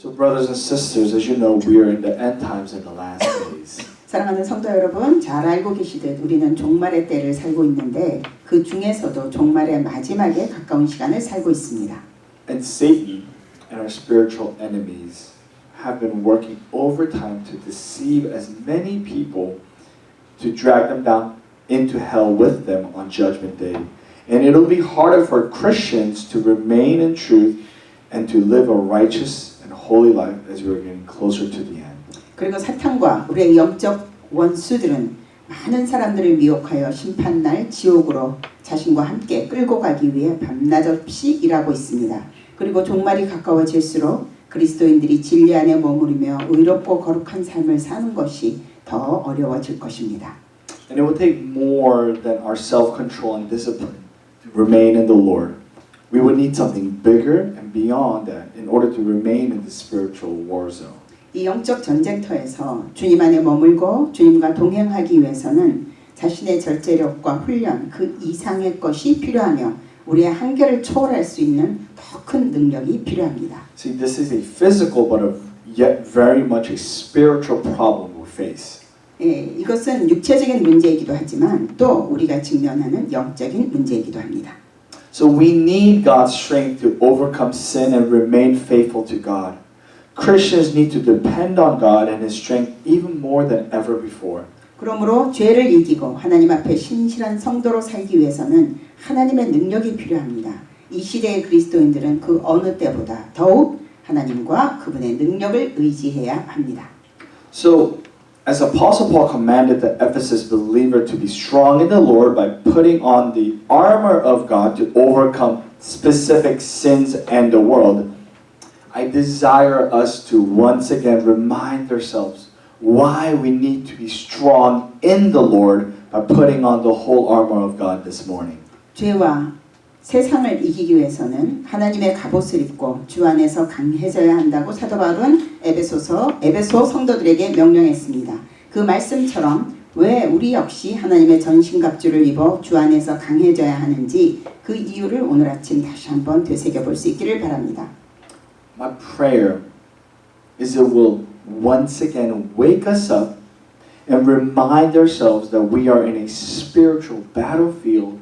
So brothers and sisters, as you know, we are in the end times in the last days. 사랑하는 성도 여러분, 잘 알고 계시듯 우리는 종말의 때를 살고 있는데 그 중에서도 종말의 마지막에 가까운 시간을 살고 있습니다. And Satan and our spiritual enemies have been working overtime to deceive as many people to drag them down into hell with them on Judgment Day. And it'll be harder for Christians to remain in truth and to live a righteous and holy life as we're getting closer to the end. 그리고 사탄과 우리의 영적 원수들은 많은 사람들을 미혹하여 심판날 지옥으로 자신과 함께 끌고 가기 위해 밤낮 없이 일하고 있습니다. 그리고 종말이 가까워질수록 그리스도인들이 진리 안에 머무르며 의롭고 거룩한 삶을 사는 것이 더 어려워질 것입니다. And it will take more than our self-control and discipline to remain in the Lord. We would need something bigger and beyond that in order to remain in the spiritual war zone. 이 영적 전쟁터에서 주님 안에 머물고 주님과 동행하기 위해서는 자신의 절제력과 훈련 그 이상의 것이 필요하며 우리의 한계를 초월할 수 있는 더 큰 능력이 필요합니다. See, this is a physical but yet very much a spiritual problem we face. 예, 이것은 육체적인 문제이기도 하지만 또 우리가 직면하는 영적인 문제이기도 합니다. So we need God's strength to overcome sin and remain faithful to God. Christians need to depend on God and His strength even more than ever before. 그러므로 죄를 이기고 하나님 앞에 신실한 성도로 살기 위해서는 하나님의 능력이 필요합니다. 이 시대의 그리스도인들은 그 어느 때보다 더욱 하나님과 그분의 능력을 의지해야 합니다. So, as Apostle Paul commanded the Ephesus believer to be strong in the Lord by putting on the armor of God to overcome specific sins and the world, I desire us to once again remind ourselves why we need to be strong in the Lord by putting on the whole armor of God this morning. 죄와 세상을 이기기 위해서는 하나님의 갑옷을 입고 주 안에서 강해져야 한다고 사도 바울은 에베소 성도들에게 명령했습니다. 그 말씀처럼 왜 우리 역시 하나님의 전신갑주를 입어 주 안에서 강해져야 하는지 그 이유를 오늘 아침 다시 한번 되새겨볼 수 있기를 바랍니다. My prayer is it will once again wake us up and remind ourselves that we are in a spiritual battlefield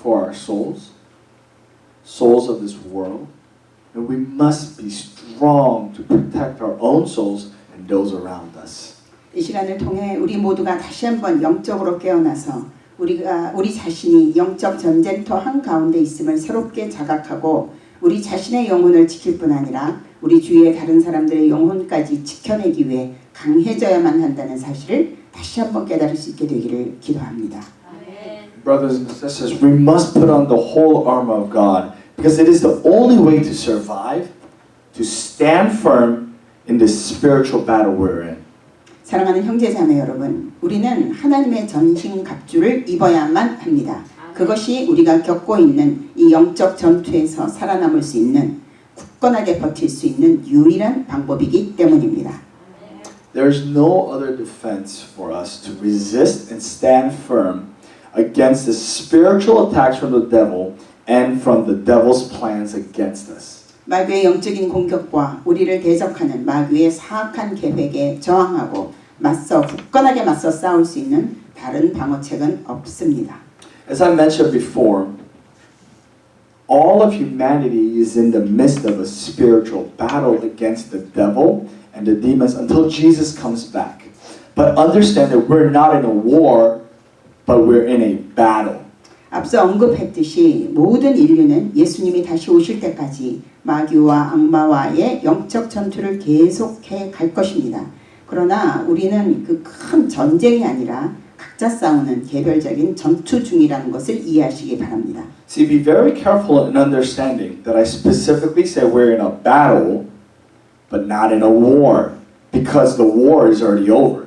for our souls of this world, and we must be strong to protect our own souls and those around us. 이 시간을 통해 우리 모두가 다시 한번 영적으로 깨어나서 우리 자신이 영적 전쟁터 한가운데 있음을 새롭게 자각하고 우리 자신의 영혼을 지킬 뿐 아니라 우리 주위의 다른 사람들의 영혼까지 지켜내기 위해 강해져야만 한다는 사실을 다시 한번 깨달을 수 있게 되기를 기도합니다. Brothers and sisters, we must put on the whole armor of God because it is the only way to survive, to stand firm in this spiritual battle we're in. 사랑하는 형제자매 여러분, 우리는 하나님의 전신 갑주를 입어야만 합니다. 그것이 우리가 겪고 있는 이 영적 전투에서 살아남을 수 있는 굳건하게 버틸 수 있는 유일한 방법이기 때문입니다. There is no other defense for us to resist and stand firm against the spiritual attacks from the devil and from the devil's plans against us. 마귀의 영적인 공격과 우리를 대적하는 마귀의 사악한 계획에 저항하고 굳건하게 맞서 싸울 수 있는 다른 방어책은 없습니다. As I mentioned before, all of humanity is in the midst of a spiritual battle against the devil and the demons until Jesus comes back. But understand that we're not in a war, but we're in a battle. 앞서 언급했듯이 모든 인류는 예수님이 다시 오실 때까지 마귀와 악마와의 영적 전투를 계속해 갈 것입니다. 그러나 우리는 그 큰 전쟁이 아니라 각자 싸우는 개별적인 전투 중이라는 것을 이해하시기 바랍니다. See, be very careful in understanding that I specifically say we're in a battle, but not in a war, because the war is already over.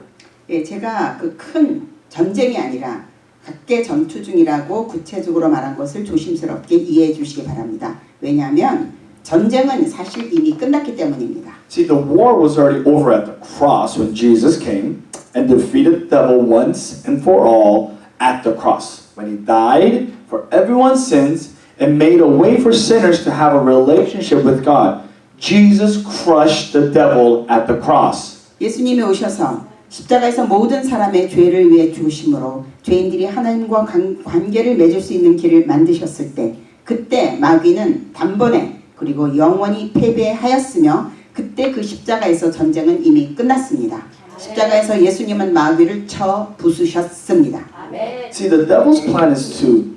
예, 제가 그 큰 전쟁이 아니라 각계 전투 중이라고 구체적으로 말한 것을 조심스럽게 이해해 주시기 바랍니다. 왜냐하면 전쟁은 사실 이미 끝났기 때문입니다. See, the war was already over at the cross when Jesus came and defeated the devil once and for all at the cross. When He died for everyone's sins and made a way for sinners to have a relationship with God. Jesus crushed the devil at the cross. 예수님이 오셔서 십자가에서 모든 사람의 죄를 위해 죽으심으로 죄인들이 하나님과 관계를 맺을 수 있는 길을 만드셨을 때 그때 마귀는 단번에 그리고 영원히 패배하였으며 그때 그 십자가에서 전쟁은 이미 끝났습니다. 십자가에서 예수님은 마귀를 쳐 부수셨습니다. See, the devil's plan is to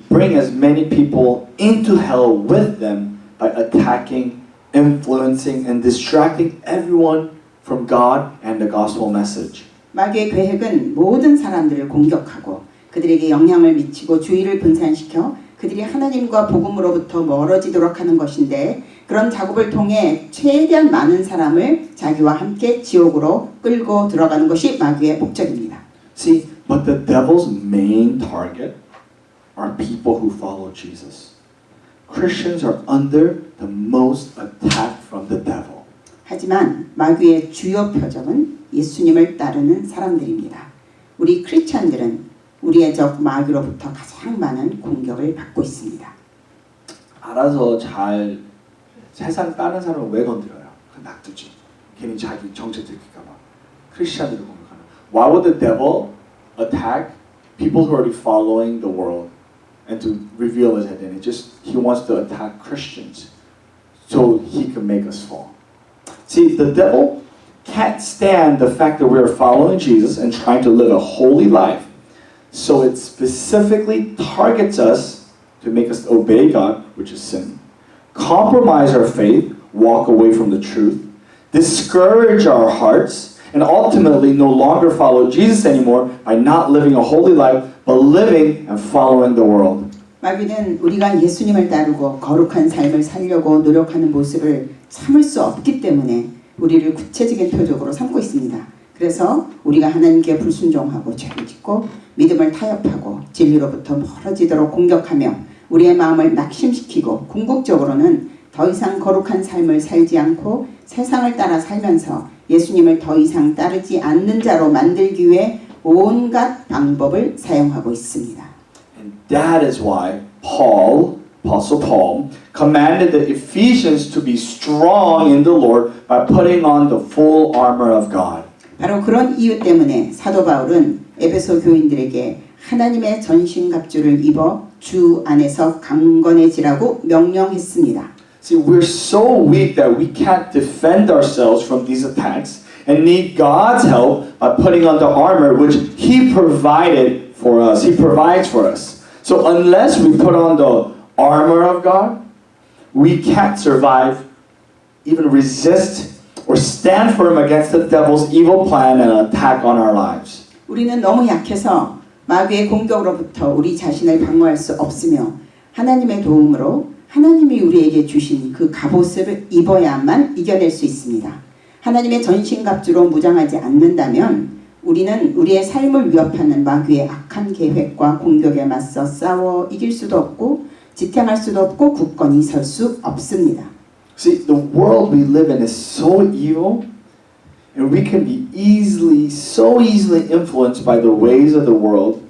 bring as many people into hell with them by attacking, influencing, and distracting everyone from God and the gospel message. 마귀의 계획은 모든 사람들을 공격하고 그들에게 영향을 미치고 주의를 분산시켜 그들이 하나님과 복음으로부터 멀어지도록 하는 것인데 그런 작업을 통해 최대한 많은 사람을 자기와 함께 지옥으로 끌고 들어가는 것이 마귀의 목적입니다. See, but the devil's main target are people who follow Jesus. Christians are under the most attack from the devil. 하지만 마귀의 주요 표적은 예수님을 따르는 사람들입니다. 우리 크리스찬들은 우리의 적 마귀로부터 가장 많은 공격을 받고 있습니다. 알아서 잘 세상 다른 사람을 왜 건드려요? 놔두지. 괜히 자기 정체 들킬까 봐. 크리스찬들을 공격하는. Why would the devil attack people who are already following the world and to reveal his identity? Just he wants to attack Christians so he can make us fall. See, the devil can't stand the fact that we are following Jesus and trying to live a holy life. So it specifically targets us to make us obey God, which is sin, compromise our faith, walk away from the truth, discourage our hearts, and ultimately no longer follow Jesus anymore by not living a holy life, but living and following the world. 마귀는 우리가 예수님을 따르고 거룩한 삶을 살려고 노력하는 모습을 참을 수 없기 때문에 우리를 구체적인 표적으로 삼고 있습니다. 그래서 우리가 하나님께 불순종하고 죄를 짓고 믿음을 타협하고 진리로부터 멀어지도록 공격하며 우리의 마음을 낙심시키고 궁극적으로는 더 이상 거룩한 삶을 살지 않고 세상을 따라 살면서 예수님을 더 이상 따르지 않는 자로 만들기 위해 온갖 방법을 사용하고 있습니다. And that is why Paul, Apostle Paul, commanded the Ephesians to be strong in the Lord by putting on the full armor of God. 바로 그런 이유 때문에 사도 바울은 에베소 교인들에게 하나님의 전신갑주를 입어 주 안에서 강건해지라고 명령했습니다. See, we're so weak that we can't defend ourselves from these attacks and need God's help by putting on the armor which He provided for us. He provides for us. So unless we put on the armor of God, we can't survive, even resist, or stand firm against the devil's evil plan and attack on our lives. 우리는 너무 약해서 마귀의 공격으로부터 우리 자신을 방어할 수 없으며 하나님의 도움으로 하나님이 우리에게 주신 그 갑옷을 입어야만 이겨낼 수 있습니다. 하나님의 전신갑주로 무장하지 않는다면 우리는 우리의 삶을 위협하는 마귀의 악한 계획과 공격에 맞서 싸워 이길 수도 없고 지탱할 수도 없고 굳건히 설 수 없습니다. See, the world we live in is so evil, and we can be so easily influenced by the ways of the world,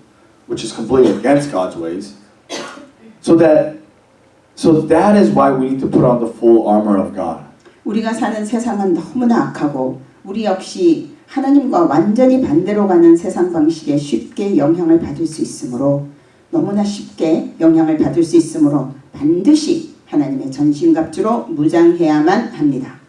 which is completely against God's ways. So that is why we need to put on the full armor of God. 우리가 사는 세상은 너무나 악하고 우리 역시 하나님과 완전히 반대로 가는 세상 방식에 쉽게 영향을 받을 수 있으므로 너무나 쉽게 영향을 받을 수 있으므로 반드시 하나님의 전신갑주로 무장해야만 합니다.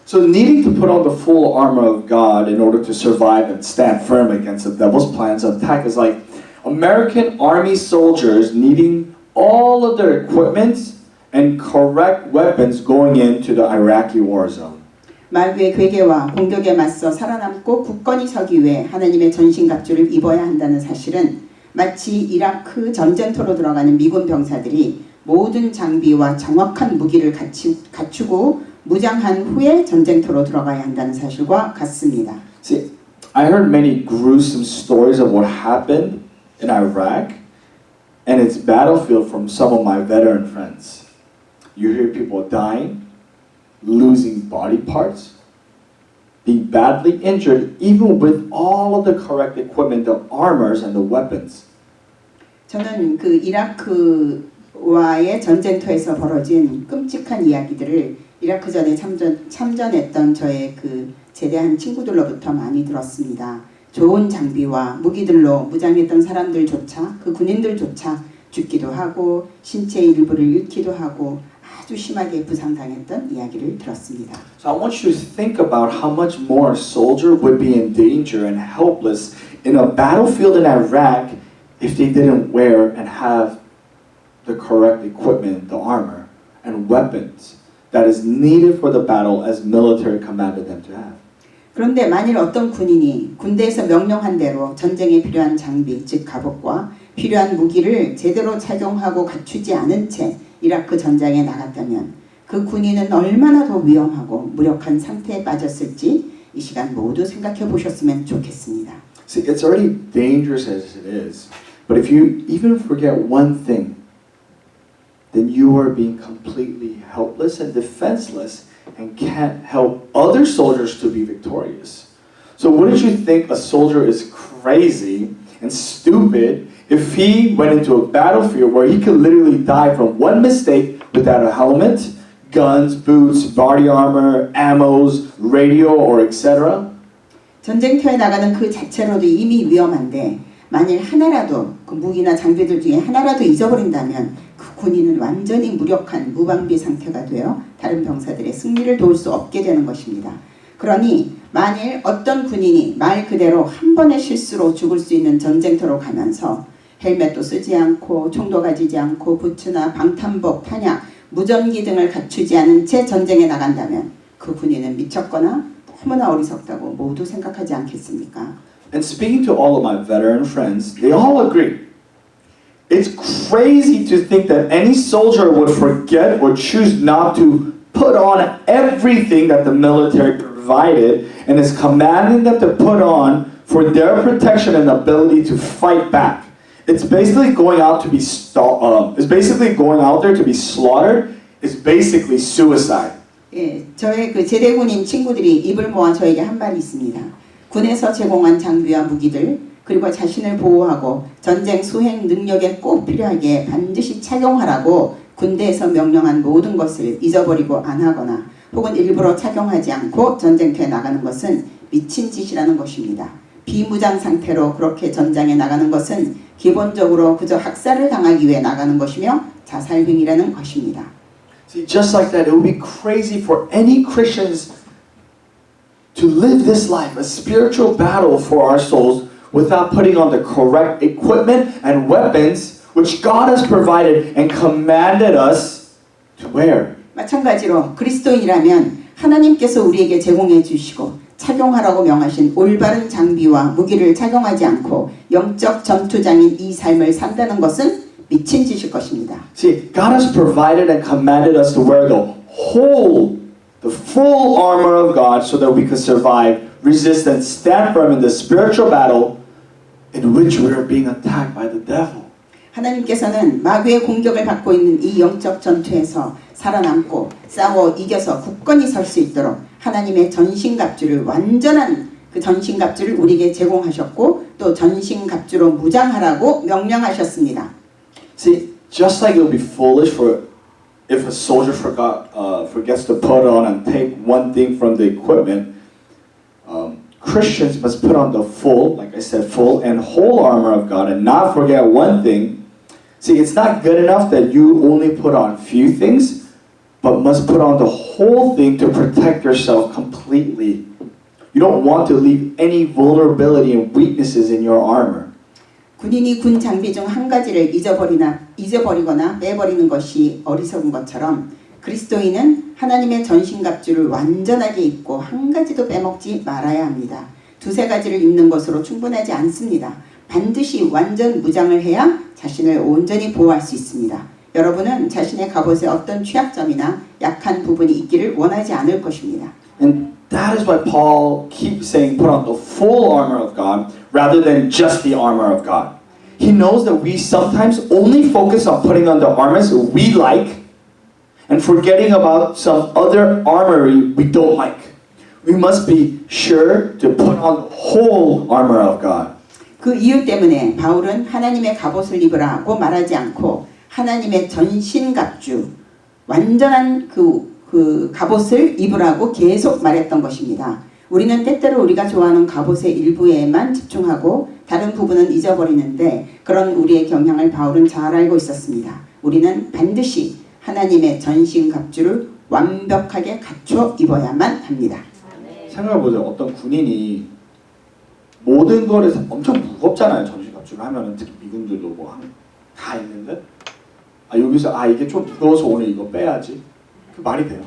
So needing to put on the full armor of God in order to survive and stand firm against the devil's plans of attack is like American army soldiers needing all of their equipment and correct weapons going into the Iraqi war zone. 마귀의 괴계와 공격에 맞서 살아남고 굳건히 서기 위해 하나님의 전신갑주를 입어야 한다는 사실은 마치 이라크 전쟁터로 들어가는 미군 병사들이 모든 장비와 정확한 무기를 갖추고 무장한 후에 전쟁터로 들어가야 한다는 사실과 같습니다. See, I heard many gruesome stories of what happened in Iraq and its battlefield from some of my veteran friends. You hear people dying, losing body parts, being badly injured, even with all of the correct equipment, the armors and the weapons. 저는 그 이라크와의 전쟁터에서 벌어진 끔찍한 이야기들을 이라크 전에 참전했던 저의 그 제대한 친구들로부터 많이 들었습니다. 좋은 장비와 무기들로 무장했던 사람들조차 그 군인들조차 죽기도 하고 신체의 일부를 잃기도 하고 아주 심하게 부상당했던 이야기를 들었습니다. So I want you to think about how much more a soldier would be in danger and helpless in a battlefield in Iraq if they didn't wear and have the correct equipment, the armor and weapons that is needed for the battle as military commanded them to have. 그런데 만일 어떤 군인이 군대에서 명령한 대로 전쟁에 필요한 장비, 즉 갑옷과 필요한 무기를 제대로 착용하고 갖추지 않은 채 이라크 전장에 나갔다면 그 군인은 얼마나 더 위험하고 무력한 상태에 빠졌을지 이 시간 모두 생각해 보셨으면 좋겠습니다. See, it's already dangerous as it is, but if you even forget one thing, then you are being completely helpless and defenseless and can't help other soldiers to be victorious. So wouldn't you think a soldier is crazy and stupid if he went into a battlefield where he could literally die from one mistake without a helmet, guns, boots, body armor, ammos, radio, or etc.? 전쟁터에 나가는 그 자체로도 이미 위험한데 만일 하나라도 그 무기나 장비들 중에 하나라도 잊어버린다면 그 군인은 완전히 무력한 무방비 상태가 되어 다른 병사들의 승리를 도울 수 없게 되는 것입니다. 그러니 만일 어떤 군인이 말 그대로 한 번의 실수로 죽을 수 있는 전쟁터로 가면서 헬멧도 쓰지 않고 총도 가지지 않고 부츠나 방탄복, 탄약, 무전기 등을 갖추지 않은 채 전쟁에 나간다면 그 군인은 미쳤거나 너무나 어리석다고 모두 생각하지 않겠습니까? And speaking to all of my veteran friends, they all agree. It's crazy to think that any soldier would forget or choose not to put on everything that the military provided and is commanding them to put on for their protection and ability to fight back. It's basically going out to be going out there to be slaughtered. It's basically suicide. 예, 저의 그 제대군인 친구들이 입을 모아 저에게 한 말이 있습니다. 군에서 제공한 장비와 무기들 그리고 자신을 보호하고 전쟁 수행 능력에 꼭 필요하게 반드시 착용하라고 군대에서 명령한 모든 것을 잊어버리고 안 하거나 혹은 일부러 착용하지 않고 전쟁터에 나가는 것은 미친 짓이라는 것입니다. 비무장 상태로 그렇게 전장에 나가는 것은 기본적으로 그저 학살을 당하기 위해 나가는 것이며 자살행위라는 것입니다. See, just like that, it would be crazy for any Christians to live this life, a spiritual battle for our souls, without putting on the correct equipment and weapons which God has provided and commanded us to wear. 마찬가지로 그리스도인이라면 하나님께서 우리에게 제공해 주시고 착용하라고 명하신 올바른 장비와 무기를 착용하지 않고 영적 전투장인 이 삶을 산다는 것은 미친 짓일 것입니다. See, God has provided and commanded us to wear the full armor of God so that we could survive, resist, and stand firm in the spiritual battle in which we are being attacked by the devil. 하나님께서는 마귀의 공격을 받고 있는 이 영적 전투에서 살아남고 싸워 이겨서 굳건히 설 수 있도록 하나님의 전신갑주를 완전한 그 전신갑주를 우리에게 제공하셨고 또 전신갑주로 무장하라고 명령하셨습니다. See, just like it would be foolish for if a soldier forgets to put on and take one thing from the equipment, Christians must put on the full, like I said, full and whole armor of God and not forget one thing. See, it's not good enough that you only put on few things, but must put on the whole thing to protect yourself completely. You don't want to leave any vulnerability and weaknesses in your armor. 군인이 군 장비 중 한 가지를 잊어버리거나 빼버리는 것이 어리석은 것처럼 그리스도인은 하나님의 전신갑주를 완전하게 입고 한 가지도 빼먹지 말아야 합니다. 두세 가지를 입는 것으로 충분하지 않습니다. 반드시 완전 무장을 해야 자신을 온전히 보호할 수 있습니다. 여러분은 자신의 갑옷에 어떤 취약점이나 약한 부분이 있기를 원하지 않을 것입니다. And that is why Paul keeps saying put on the full armor of God rather than just the armor of God. He knows that we sometimes only focus on putting on the armors we like and forgetting about some other armory we don't like. We must be sure to put on the whole armor of God. 그 이유 때문에 바울은 하나님의 갑옷을 입으라고 말하지 않고 하나님의 전신갑주, 완전한 그 그 갑옷을 입으라고 계속 말했던 것입니다. 우리는 때때로 우리가 좋아하는 갑옷의 일부에만 집중하고 다른 부분은 잊어버리는데 그런 우리의 경향을 바울은 잘 알고 있었습니다. 우리는 반드시 하나님의 전신갑주를 완벽하게 갖춰 입어야만 합니다. 생각해보세요. 어떤 군인이 모든 거를 엄청 무겁잖아요. 전신갑주를 하면은 특히 미군들도 뭐 다 있는데 여기서 이게 좀 무거워서 오늘 이거 빼야지. 그 말이 돼요.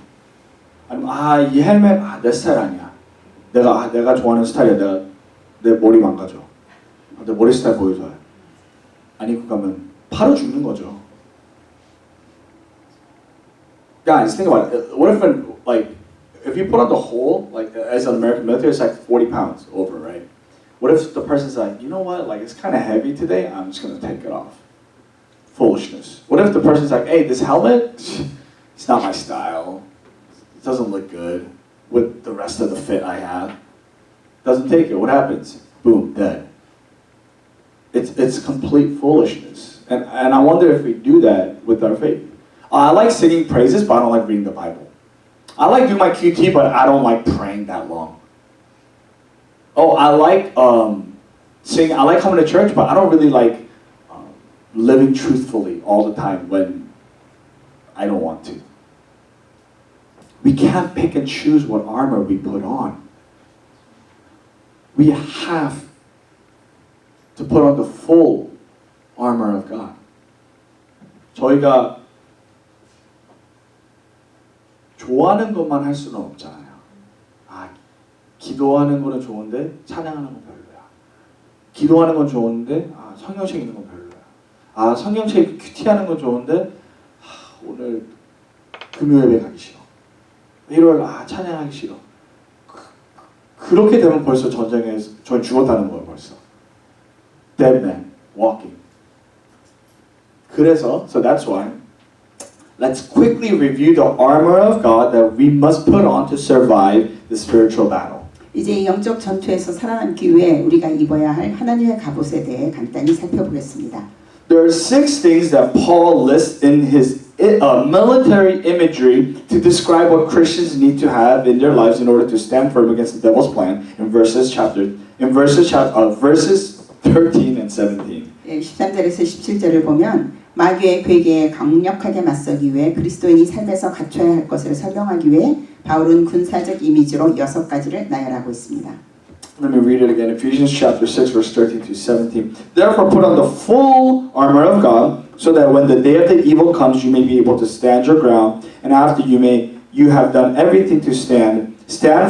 아니면 이 헬멧 내 스타일 아니야. 내가 좋아하는 스타일이야. 내 머리 망가져. 내 머리 스타일 보여줘요. 아니 그거 가면 바로 죽는 거죠. Guys, think about it. What if you put on the whole, like as an American military, it's like 40 pounds over, right? What if the person's like, you know what, like it's kind of heavy today, I'm just gonna take it off. Foolishness. What if the person's like, hey, this helmet, it's not my style. It doesn't look good with the rest of the fit I have. Doesn't take it. What happens? Boom, dead. It's complete foolishness. And I wonder if we do that with our faith. I like singing praises, but I don't like reading the Bible. I like doing my QT, but I don't like praying that long. I like singing. I like coming to church, but I don't really like living truthfully all the time when I don't want to. We can't pick and choose what armor we put on. We have to put on the full armor of God. 저희가 좋아하는 것만 할 수는 없잖아요. 기도하는 거는 좋은데 찬양하는 건 별로야. 기도하는 건 좋은데 성경책 읽는 건 별로야. 성경책 큐티하는 건 좋은데 오늘 금요예배 가기 싫어. 일요일 찬양하기 싫어. 그렇게 되면 벌써 전쟁에서 전 죽었다는 거예요. 벌써. Dead man walking. 그래서 so that's why let's quickly review the armor of God that we must put on to survive the spiritual battle. 이제 이 영적 전투에서 살아남기 위해 우리가 입어야 할 하나님의 갑옷에 대해 간단히 살펴보겠습니다. There are 6 things that Paul lists in his military imagery to describe what Christians need to have in their lives in order to stand firm against the devil's plan in verses 13 and 17. 13절에서 17절을 보면 마귀의 괴계에 강력하게 맞서기 위해 그리스도인이 삶에서 갖춰야 할 것을 설명하기 위해 바울은 군사적 이미지로 6가지를 나열하고 있습니다. Let me read it again. Ephesians chapter 6 verse 13 to 17. Therefore put on the full armor of God so that when the day of the evil comes you may be able to stand your ground and after you have done everything to stand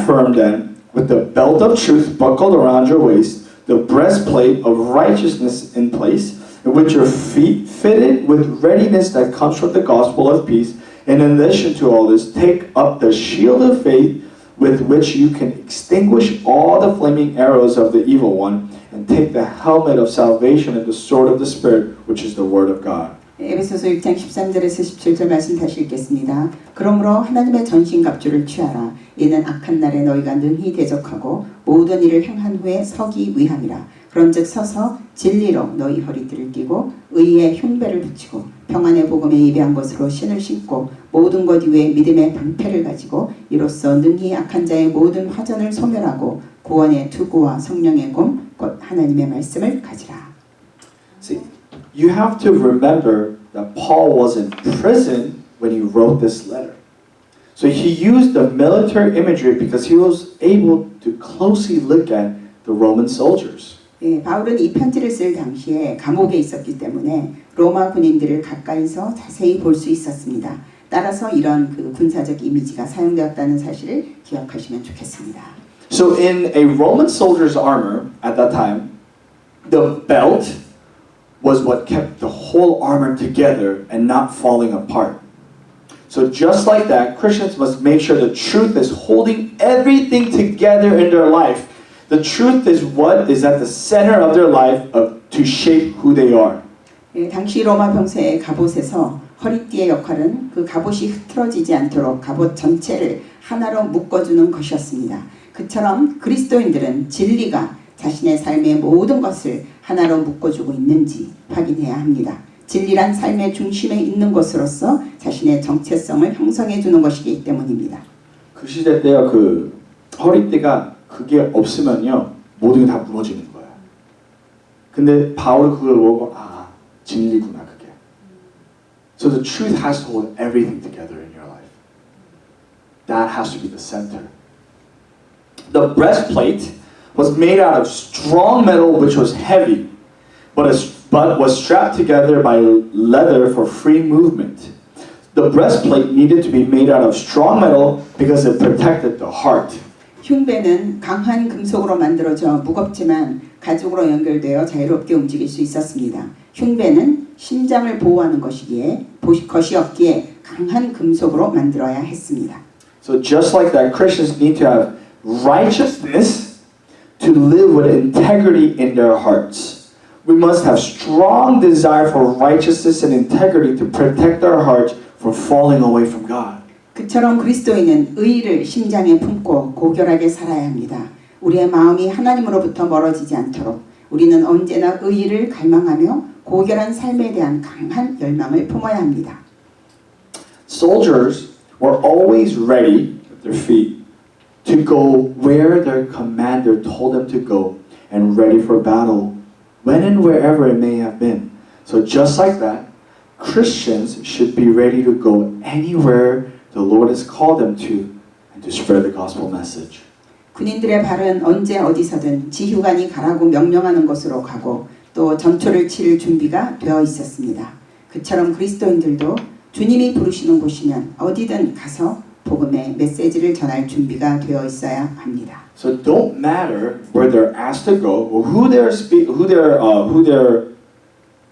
firm then with the belt of truth buckled around your waist, the breastplate of righteousness in place, and with your feet fitted with readiness that comes from the gospel of peace. And in addition to all this, take up the shield of faith with which you can extinguish all the flaming arrows of the evil one, and take the helmet of salvation and the sword of the Spirit, which is the word of God. 에베소서 1장 13절에서 17절 말씀 다시 읽겠습니다. 그러므로 하나님의 전신갑주를 취하라. 이는 악한 날에 너희가 능히 대적하고 모든 일을 행한 후에 서기 위함이라. 그런즉 서서 진리로 너희 허리띠를 끼고 의의 흉배를 붙이고 평안의 복음에 예비한 것으로 신을 신고 모든 것 위에 믿음의 방패를 가지고 이로써 능히 악한 자의 모든 화전을 소멸하고 구원의 투구와 성령의 검 곧 하나님의 말씀을 가지라. See, you have to remember that Paul was in prison when he wrote this letter. So he used the military imagery because he was able to closely look at the Roman soldiers. 바울은 이 편지를 쓸 당시에 감옥에 있었기 때문에 로마 군인들을 가까이서 자세히 볼 수 있었습니다. 따라서 이런 그 군사적 이미지가 사용되었다는 사실을 기억하시면 좋겠습니다. So in a Roman soldier's armor at that time, the belt was what kept the whole armor together and not falling apart. So just like that, Christians must make sure the truth is holding everything together in their life. The truth is what is at the center of their life to shape who they are. 당시 로마 병사의 갑옷에서 허리띠의 역할은 그 갑옷이 흐트러지지 않도록 갑옷 전체를 하나로 묶어주는 것이었습니다. 그처럼 그리스도인들은 진리가 자신의 삶의 모든 것을 하나로 묶어주고 있는지 확인해야 합니다. 진리란 삶의 중심에 있는 것으로서 자신의 정체성을 형성해 주는 것이기 때문입니다. 그 시대 때요, 그 허리띠가 그게 없으면요 모든 게 다 무너지는 거예요. 근데 바울 그걸 보고 진리구나 그게. So the truth has to hold everything together in your life. That has to be the center. The breastplate was made out of strong metal which was heavy, but was strapped together by leather for free movement. The breastplate needed to be made out of strong metal because it protected the heart. 흉배는 강한 금속으로 만들어져 무겁지만 가죽으로 연결되어 자유롭게 움직일 수 있었습니다. 흉배는 심장을 보호하는 것이었기에 강한 금속으로 만들어야 했습니다. So just like that, Christians need to have righteousness to live with integrity in their hearts. We must have strong desire for righteousness and integrity to protect our hearts from falling away from God. 그처럼 그리스도인은 의의를 심장에 품고 고결하게 살아야 합니다. 우리의 마음이 하나님으로부터 멀어지지 않도록 우리는 언제나 의의를 갈망하며 고결한 삶에 대한 강한 열망을 품어야 합니다. Soldiers were always ready with their feet to go where their commander told them to go and ready for battle when and wherever it may have been. So just like that, Christians should be ready to go anywhere the Lord has called them to and to spread the gospel message. 군인들의 발은 언제 어디서든 지휘관이 가라고 명령하는 곳으로 가고 또 전투를 치를 준비가 되어 있었습니다. 그처럼 그리스도인들도 주님이 부르시는 곳이면 어디든 가서 복음의 메시지를 전할 준비가 되어 있어야 합니다. So don't matter where they're asked to go or who they're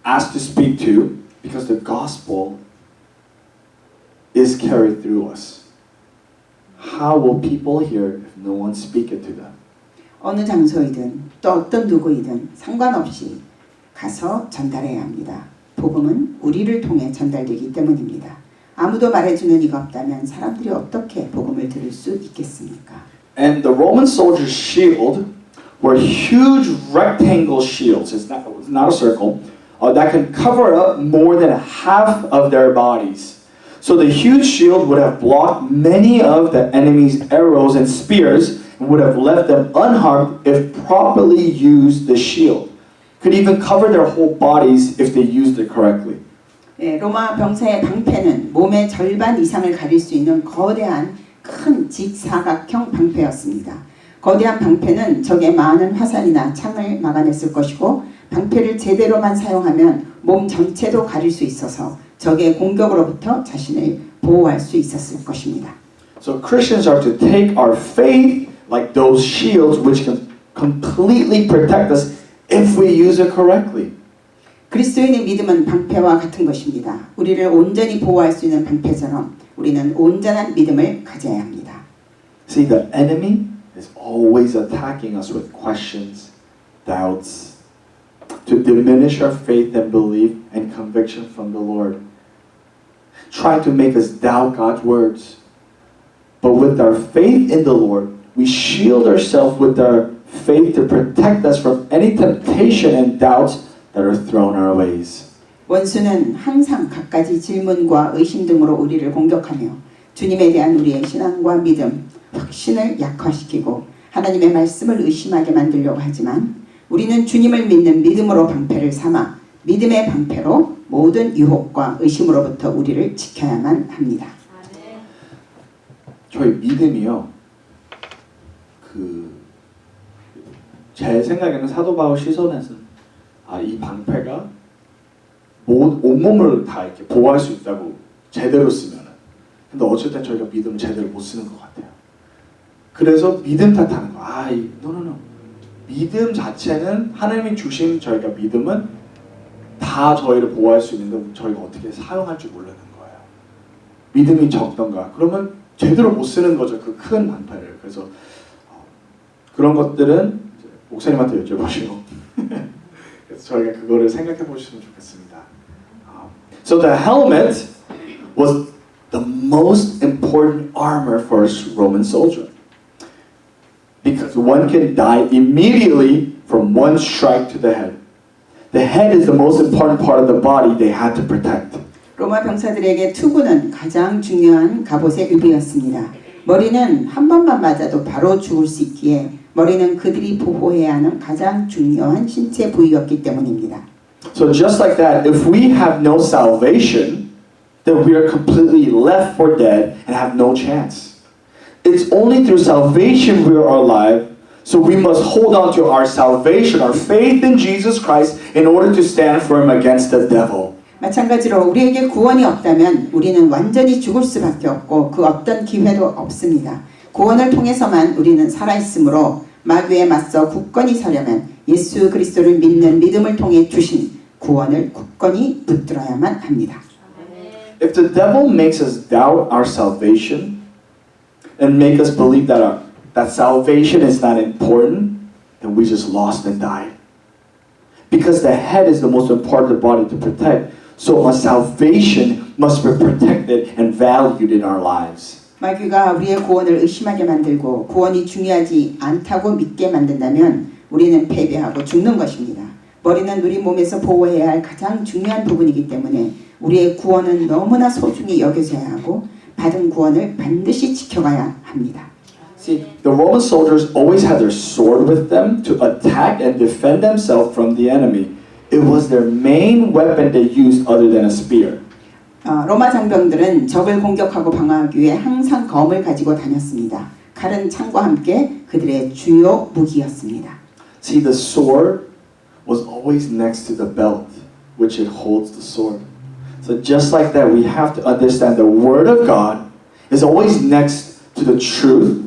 asked to speak to, because the gospel is carried through us. How will people hear if no one speak it to them? 어느 장소이든 또 어떤 누구이든 상관없이 가서 전달해야 합니다. 복음은 우리를 통해 전달되기 때문입니다. 아무도 말해주는 이가 없다면 사람들이 어떻게 복음을 들을 수 있겠습니까? And the Roman soldiers' shield were huge rectangle shields. It's not a circle. That can cover up more than half of their bodies. So the huge shield would have blocked many of the enemy's arrows and spears and would have left them unharmed if properly used the shield. Could even cover their whole bodies if they used it correctly. 로마 병사의 방패는 몸의 절반 이상을 가릴 수 있는 거대한 큰 직사각형 방패였습니다. 거대한 방패는 적의 많은 화살이나 창을 막아냈을 것이고 방패를 제대로만 사용하면 몸 전체도 가릴 수 있어서 적의 공격으로부터 자신을 보호할 수 있었을 것입니다. So Christians are to take our faith like those shields which can completely protect us if we use it correctly. 그리스도인의 믿음은 방패와 같은 것입니다. 우리를 온전히 보호할 수 있는 방패처럼 우리는 온전한 믿음을 가져야 합니다. See, the enemy is always attacking us with questions, doubts, to diminish our faith and belief and conviction from the Lord, trying to make us doubt God's words. But with our faith in the Lord, we shield ourselves with our faith to protect us from any temptation and doubts that are thrown our ways. 원수는 항상 갖가지 질문과 의심 등으로 우리를 공격하며 주님에 대한 우리의 신앙과 믿음, 확신을 약화시키고 하나님의 말씀을 의심하게 만들려고 하지만 우리는 주님을 믿는 믿음으로 방패를 삼아 믿음의 방패로 모든 유혹과 의심으로부터 우리를 지켜야만 합니다. 저희 믿음이요. 제 생각에는 사도 바울 시선에서는 이 방패가 온몸을 다 이렇게 보호할 수 있다고 제대로 쓰면은. 근데 어쨌든 저희가 믿음을 제대로 못 쓰는 것 같아요. 그래서 믿음 탓하는 거. no. 믿음 자체는 하나님이 주신 저희가 믿음은 다 저희를 보호할 수 있는데 저희가 어떻게 사용할 줄 모르는 거예요. 믿음이 적던가 그러면 제대로 못 쓰는 거죠. 그 큰 방패를. 그래서 그런 것들은 목사님한테 여쭤보시고 그래서 저희가 그거를 생각해 보시면 좋겠습니다. So the helmet was the most important armor for a Roman soldier. Because one can die immediately from one strike to the head. the head is the most important part of the body they had to protect. 로마 병사들에게 투구는 가장 중요한 갑옷의 일부였습니다. 머리는 한 번만 맞아도 바로 죽을 수 있기에 머리는 그들이 보호해야 하는 가장 중요한 신체 부위였기 때문입니다. So just like that, if we have no salvation, then we are completely left for dead and have no chance. It's only through salvation we are alive, so we must hold on to our salvation, our faith in Jesus Christ, in order to stand firm against the devil. 마찬가지로 우리에게 구원이 없다면 우리는 완전히 죽을 수밖에 없고 그 어떤 기회도 없습니다. 구원을 통해서만 우리는 살아있으므로 마귀에 맞서 굳건히 서려면 예수 그리스도를 믿는 믿음을 통해 주신 구원을 굳건히 붙들어야만 합니다. If the devil makes us doubt our salvation and make us believe that salvation is not important, then we just lost and died. Because the head is the most important body to protect, so our salvation must be protected and valued in our lives. 마귀가 우리의 구원을 의심하게 만들고 구원이 중요하지 않다고 믿게 만든다면 우리는 패배하고 죽는 것입니다. 머리는 우리 몸에서 보호해야 할 가장 중요한 부분이기 때문에 우리의 구원은 너무나 소중히 여겨져야 하고 받은 구원을 반드시 지켜가야 합니다. See, the Roman soldiers always had their sword with them to attack and defend themselves from the enemy. It was their main weapon they used other than a spear. 로마 장병들은 적을 공격하고 방어하기 위해 항상 검을 가지고 다녔습니다. 칼은 창과 함께 그들의 주요 무기였습니다. See, the sword was always next to the belt, which it holds the sword. So just like that, we have to understand the Word of God is always next to the truth.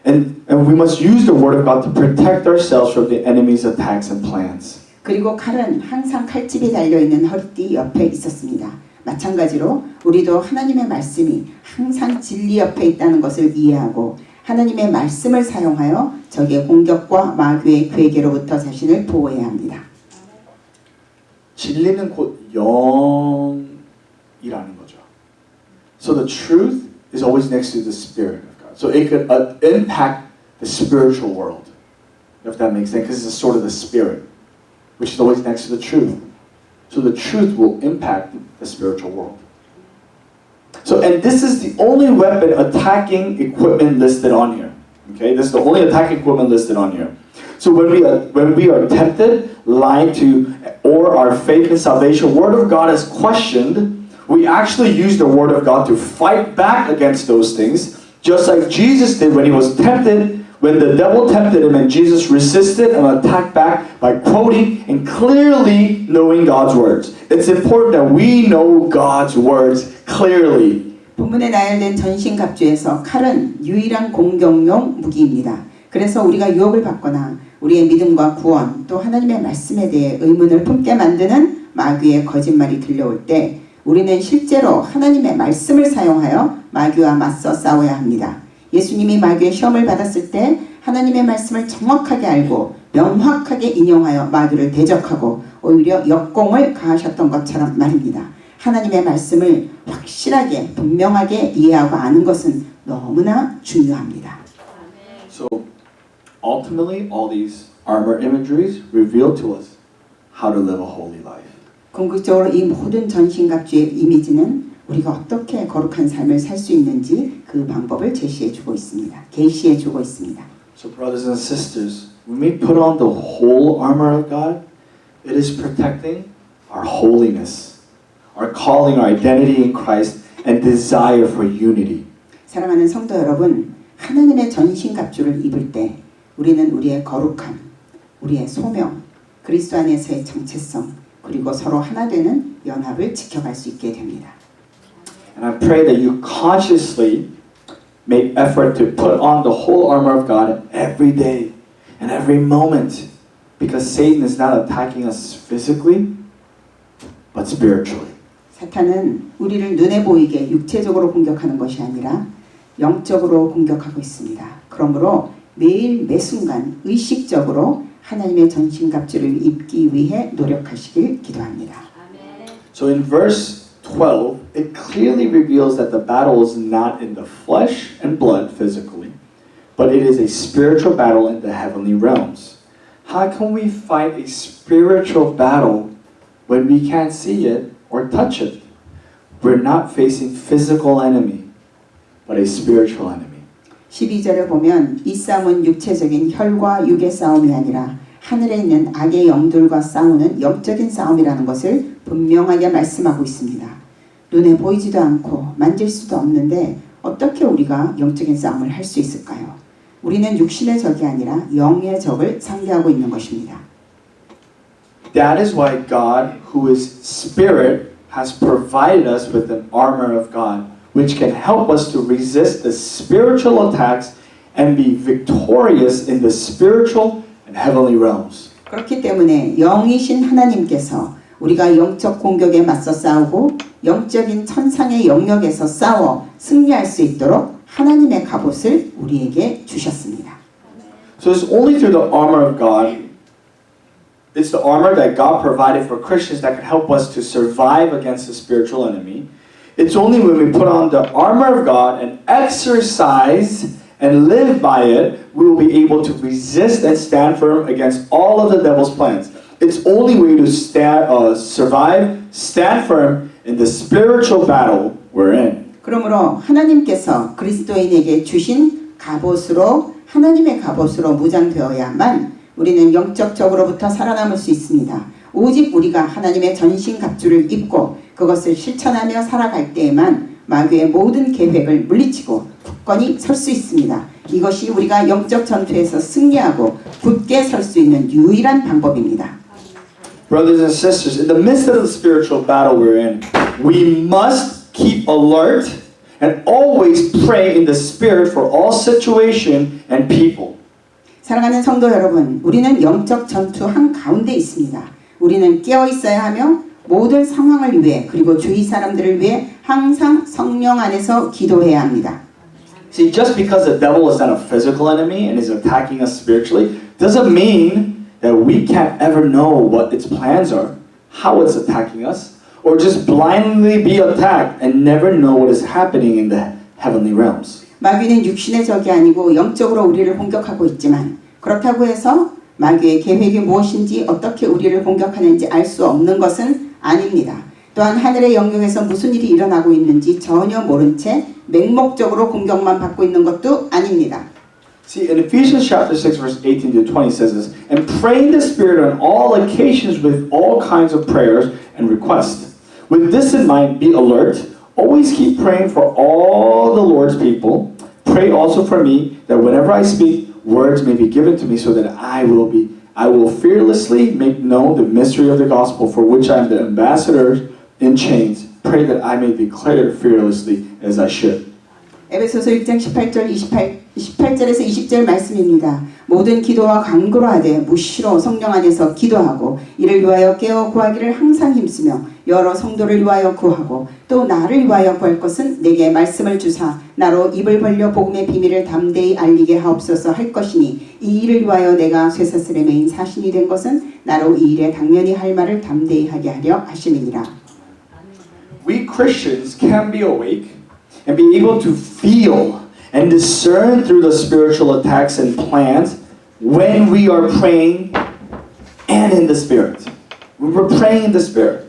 And we must use the Word of God to protect ourselves from the enemy's attacks and plans. 그리고 칼은 항상 칼집이 달려있는 허리띠 옆에 있었습니다. 마찬가지로 우리도 하나님의 말씀이 항상 진리 옆에 있다는 것을 이해하고 하나님의 말씀을 사용하여 적의 공격과 마귀의 괴계로부터 자신을 보호해야 합니다. 진리는 곧 영이라는 거죠. So the truth is always next to the Spirit of God. So it could impact the spiritual world, if that makes sense, because it's sort of the Spirit, which is always next to the truth. So the truth will impact the spiritual world. So, and this is the only weapon attacking equipment listed on here. Okay, this is the only attacking equipment listed on here. So when we are tempted, lied to, or our faith in salvation, Word of God is questioned, we actually use the Word of God to fight back against those things, just like Jesus did when he was tempted, when the devil tempted him and Jesus resisted and attacked back by quoting and clearly knowing God's words. It's important that we know God's words clearly. 본문에 나열된 전신갑주에서 칼은 유일한 공격용 무기입니다. 그래서 우리가 유혹을 받거나 우리의 믿음과 구원 또 하나님의 말씀에 대해 의문을 품게 만드는 마귀의 거짓말이 들려올 때 우리는 실제로 하나님의 말씀을 사용하여 마귀와 맞서 싸워야 합니다. 예수님이 마귀의 시험을 받았을 때 하나님의 말씀을 정확하게 알고 명확하게 인용하여 마귀를 대적하고 오히려 역공을 가하셨던 것처럼 말입니다. 하나님의 말씀을 확실하게 분명하게 이해하고 아는 것은 너무나 중요합니다. So ultimately all these armor imageries reveal to us how to live a holy life. 궁극적으로 이 모든 전신갑주의 이미지는 우리가 어떻게 거룩한 삶을 살 수 있는지 그 방법을 제시해주고 있습니다. 계시해주고 있습니다. So brothers and sisters, when we put on the whole armor of God, it is protecting our holiness, our calling, our identity in Christ, and desire for unity. 사랑하는 성도 여러분, 하나님의 전신갑주를 입을 때 우리는 우리의 거룩함, 우리의 소명, 그리스도 안에서의 정체성, 그리고 서로 하나 되는 연합을 지켜갈 수 있게 됩니다. And I pray that you consciously make effort to put on the whole armor of God every day and every moment, because Satan is not attacking us physically, but spiritually. 사탄은 우리를 눈에 보이게 육체적으로 공격하는 것이 아니라 영적으로 공격하고 있습니다. 그러므로 매일 매순간 의식적으로 하나님의 전신갑주를 입기 위해 노력하시길 기도합니다. So in verse 12, it clearly reveals that the battle is not in the flesh and blood physically, but it is a spiritual battle in the heavenly realms. How can we fight a spiritual battle when we can't see it or touch it? We're not facing physical enemy, but a spiritual enemy. 12절에 보면 이 싸움은 육체적인 혈과 육의 싸움이 아니라 하늘에 있는 악의 영들과 싸우는 영적인 싸움이라는 것을 분명하게 말씀하고 있습니다. 눈에 보이지도 않고 만질 수도 없는데 어떻게 우리가 영적인 싸움을 할 수 있을까요? 우리는 육신의 적이 아니라 영의 적을 상대하고 있는 것입니다. That is why God, who is Spirit, has provided us with an armor of God, which can help us to resist the spiritual attacks and be victorious in the spiritual and heavenly realms. 그렇기 때문에 영이신 하나님께서 우리가 영적 공격에 맞서 싸우고 영적인 천상의 영역에서 싸워 승리할 수 있도록 하나님의 갑옷을 우리에게 주셨습니다. So it's only through the armor of God, it's the armor that God provided for Christians that can help us to survive against the spiritual enemy. It's only when we put on the armor of God and exercise and live by it, we will be able to resist and stand firm against all of the devil's plans. It's only way to survive, stand firm in the spiritual battle we're in. 그러므로 하나님께서 그리스도인에게 주신 갑옷으로 하나님의 갑옷으로 무장되어야만 우리는 영적 적으로부터 살아남을 수 있습니다. 오직 우리가 하나님의 전신 갑주를 입고 그것을 실천하며 살아갈 때에만 마귀의 모든 계획을 물리치고 굳건히 설 수 있습니다. 이것이 우리가 영적 전투에서 승리하고 굳게 설 수 있는 유일한 방법입니다. Brothers and sisters, in the midst of the spiritual battle we're in, we must keep alert and always pray in the Spirit for all situation and people. 사랑하는 성도 여러분, 우리는 영적 전투 한가운데 있습니다. 우리는 깨어 있어야 하며 모든 상황을 위해 그리고 주위 사람들을 위해 항상 성령 안에서 기도해야 합니다. See, just because the devil is not a physical enemy and is attacking us spiritually doesn't mean that we can't ever know what its plans are, how it's attacking us, or just blindly be attacked and never know what is happening in the heavenly realms. 마귀는 육신의 적이 아니고 영적으로 우리를 공격하고 있지만 그렇다고 해서 마귀의 계획이 무엇인지 어떻게 우리를 공격하는지 알 수 없는 것은 아닙니다. 또한 하늘의 영역에서 무슨 일이 일어나고 있는지 전혀 모른 채 맹목적으로 공격만 받고 있는 것도 아닙니다. See, in Ephesians chapter 6, verse 18 to 20 says this, and pray in the Spirit on all occasions with all kinds of prayers and requests. With this in mind, be alert. Always keep praying for all the Lord's people. Pray also for me, that whenever I speak, words may be given to me, so that I will fearlessly make known the mystery of the gospel, for which I am the ambassador in chains. Pray that I may declare it fearlessly as I should. 에베소서 1장 18절에서 20절 말씀입니다. 모든 기도와 간구로 하되 무시로 성령 안에서 기도하고 이를 위하여 깨어 구하기를 항상 힘쓰며 여러 성도를 위하여 구하고 또 나를 위하여 구할 것은 내게 말씀을 주사 나로 입을 벌려 복음의 비밀을 담대히 알리게 하옵소서 할 것이니 이 일을 위하여 내가 쇠사슬에 매인 사신이 된 것은 나로 이 일에 당연히 할 말을 담대히 하게 하려 하심이니라. We Christians can be awake and be able to feel and discern through the spiritual attacks and plans when we are praying and in the Spirit. When we're praying in the Spirit,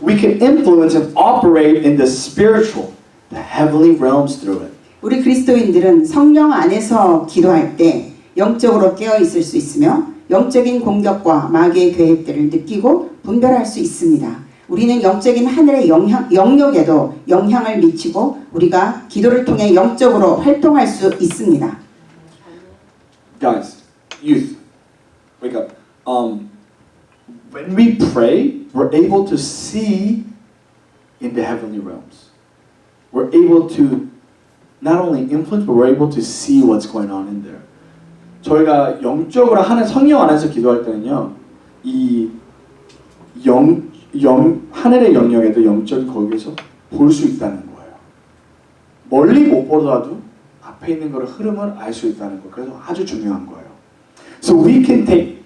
we can influence and operate in the spiritual, the heavenly realms through it. 우리 그리스도인들은 성령 안에서 기도할 때 영적으로 깨어 있을 수 있으며 영적인 공격과 마귀의 계획들을 느끼고 분별할 수 있습니다. 우리는 영적인 하늘의 영역에도 영향을 미치고 우리가 기도를 통해 영적으로 활동할 수 있습니다. Guys, youth, wake up. When we pray, we're able to see in the heavenly realms. We're able to not only influence, but we're able to see what's going on in there. 저희가 영적으로 성령 안에서 기도할 때는요, 이 하늘의 영역에도 영적인 거기에서 볼 수 있다는 거예요. 멀리 못 보더라도 앞에 있는 거를 흐름을 알 수 있다는 거. 그래서 아주 중요한 거예요. So we can take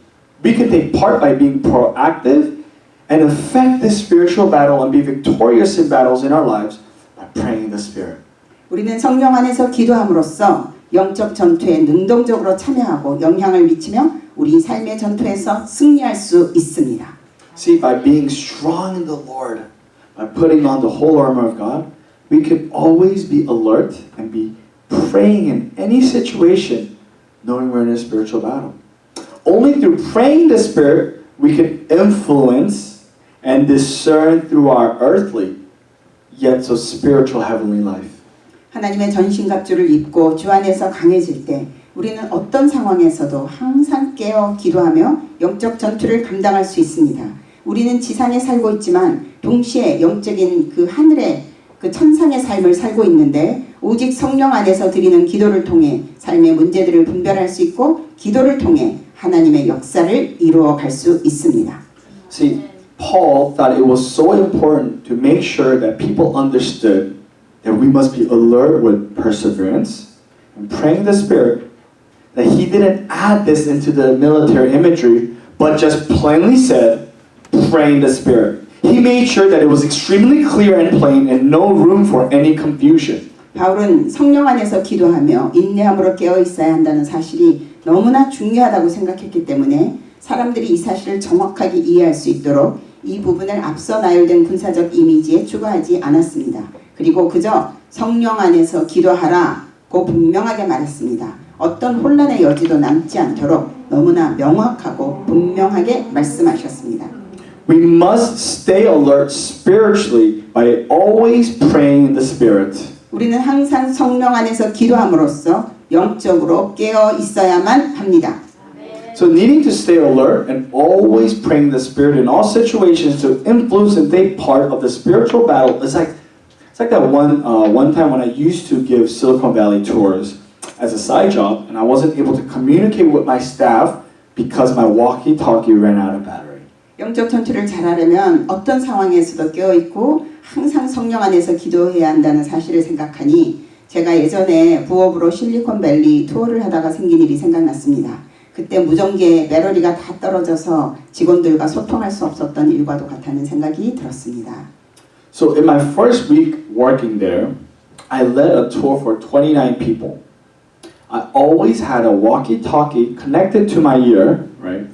part by being proactive and affect this spiritual battle and be victorious in battles in our lives by praying in the Spirit. 우리는 성령 안에서 기도함으로써 영적 전투에 능동적으로 참여하고 영향을 미치며 우리 삶의 전투에서 승리할 수 있습니다. See, by being strong in the Lord, by putting on the whole armor of God, we can always be alert and be praying in any situation, knowing we're in a spiritual battle. Only through praying the Spirit, we can influence and discern through our earthly, yet so spiritual heavenly life. 하나님의 전신갑주를 입고 주 안에서 강해질 때 우리는 어떤 상황에서도 항상 깨어 기도하며 영적 전투를 감당할 수 있습니다. 우리는 지상에 살고 있지만 동시에 영적인 그 하늘의 그 천상의 삶을 살고 있는데 오직 성령 안에서 드리는 기도를 통해 삶의 문제들을 분별할 수 있고 기도를 통해 하나님의 역사를 이루어 갈 수 있습니다. See, Paul thought it was so important to make sure that people understood that we must be alert with perseverance and praying the Spirit, that he didn't add this into the military imagery, but just plainly said, praying the Spirit. He made sure that it was extremely clear and plain and no room for any confusion. 바울은 성령 안에서 기도하며 인내함으로 깨어 있어야 한다는 사실이 너무나 중요하다고 생각했기 때문에 사람들이 이 사실을 정확하게 이해할 수 있도록 이 부분을 앞서 나열된 군사적 이미지에 추가하지 않았습니다. 그리고 그저 성령 안에서 기도하라고 분명하게 말했습니다. 어떤 혼란의 여지도 남지 않도록 너무나 명확하고 분명하게 말씀하셨습니다. We must stay alert spiritually by always praying in the Spirit. 우리는 항상 성령 안에서 기도함으로써 영적으로 깨어 있어야만 합니다. So needing to stay alert and always praying the Spirit in all situations to influence and take part of the spiritual battle is it's like that one time when I used to give Silicon Valley tours as a side job and I wasn't able to communicate with my staff because my walkie-talkie ran out of battery. 영적 전투를 잘하려면 어떤 상황에서도 깨어 있고 항상 성령 안에서 기도해야 한다는 사실을 생각하니 제가 예전에 부업으로 실리콘밸리 투어를 하다가 생긴 일이 생각났습니다. 그때 무전기에 배터리가 다 떨어져서 직원들과 소통할 수 없었던 일과도 같다는 생각이 들었습니다. So in my first week working there, I led a tour for 29 people. I always had a walkie-talkie connected to my ear, right,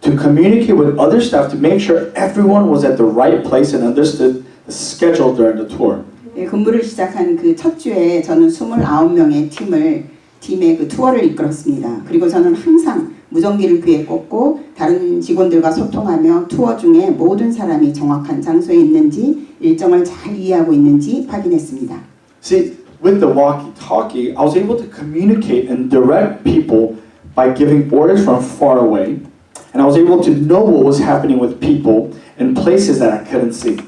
to communicate with other staff to make sure everyone was at the right place and understood the schedule during the tour. 근무를 시작한 그 첫 주에 저는 29명의 팀의 그 투어를 이끌었습니다. 그리고 저는 항상 무전기를 귀에 꽂고 다른 직원들과 소통하며 투어 중에 모든 사람이 정확한 장소에 있는지 일정을 잘 이해하고 있는지 확인했습니다. See, with the walkie-talkie, I was able to communicate and direct people by giving orders from far away, and I was able to know what was happening with people in places that I couldn't see.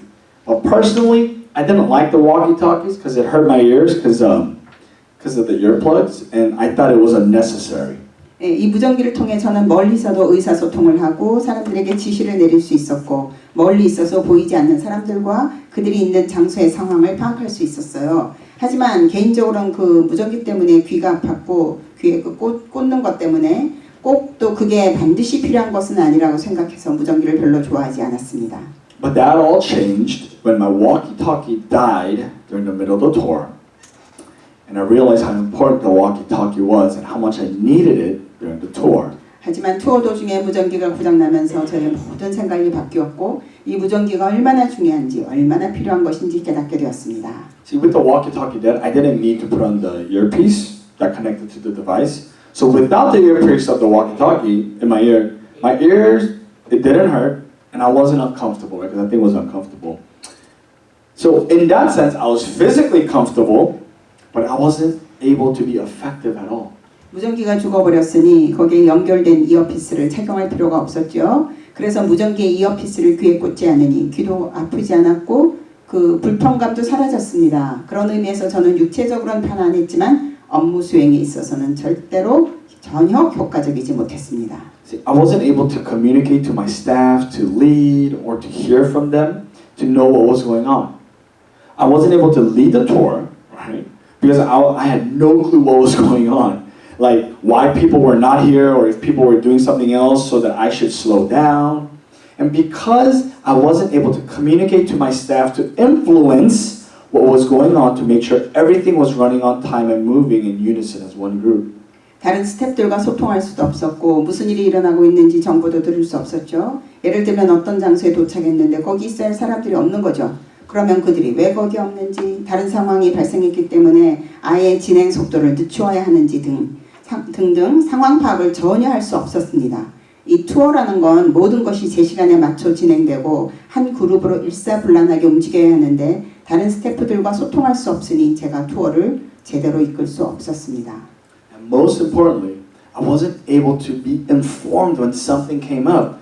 But personally, I didn't like the walkie-talkies because it hurt my ears because of the earplugs, and I thought it was unnecessary. 이 무전기를 통해 저는 멀리서도 의사소통을 하고 사람들에게 지시를 내릴 수 있었고 멀리 있어서 보이지 않는 사람들과 그들이 있는 장소의 상황을 파악할 수 있었어요. 하지만 개인적으로는 그 무전기 때문에 귀가 아팠고 귀에 그 꽂는 것 때문에 꼭 또 그게 반드시 필요한 것은 아니라고 생각해서 무전기를 별로 좋아하지 않았습니다. But that all changed when my walkie-talkie died during the middle of the tour. And I realized how important the walkie-talkie was and how much I needed it during the tour. 하지만 투어 도중에 무전기가 고장나면서 저의 모든 생각이 바뀌었고 이 무전기가 얼마나 중요한지 얼마나 필요한 것인지 깨닫게 되었습니다. See, with the walkie-talkie dead, I didn't need to put on the earpiece that connected to the device. So without the earpiece of the walkie-talkie in my ear, my ears, it didn't hurt and I wasn't uncomfortable because that thing was uncomfortable. So in that sense, I was physically comfortable, but I wasn't able to be effective at all. 무전기가 죽어버렸으니 거기에 연결된 이어피스를 착용할 필요가 없었죠. 그래서 무전기의 이어피스를 귀에 꽂지 않으니 귀도 아프지 않았고 그 불편감도 사라졌습니다. 그런 의미에서 저는 육체적으로는 편안했지만 업무 수행에 있어서는 절대로 전혀 효과적이지 못했습니다. See, I wasn't able to communicate to my staff, to lead, or to hear from them, to know what was going on. I wasn't able to lead the tour, right? Because I had no clue what was going on. Like why people were not here or if people were doing something else so that I should slow down. And because I wasn't able to communicate to my staff to influence what was going on to make sure everything was running on time and moving in unison as one group. 다른 스태프들과 소통할 수도 없었고 무슨 일이 일어나고 있는지 정보도 들을 수 없었죠. 예를 들면 어떤 장소에 도착했는데 거기 있어야 할 사람들이 없는 거죠. 그러면 그들이 왜 거기 없는지, 다른 상황이 발생했기 때문에 아예 진행 속도를 늦추어야 하는지 등등 상황 파악을 전혀 할 수 없었습니다. 이 투어라는 건 모든 것이 제 시간에 맞춰 진행되고 한 그룹으로 일사불란하게 움직여야 하는데 다른 스태프들과 소통할 수 없으니 제가 투어를 제대로 이끌 수 없었습니다. And most importantly, I wasn't able to be informed when something came up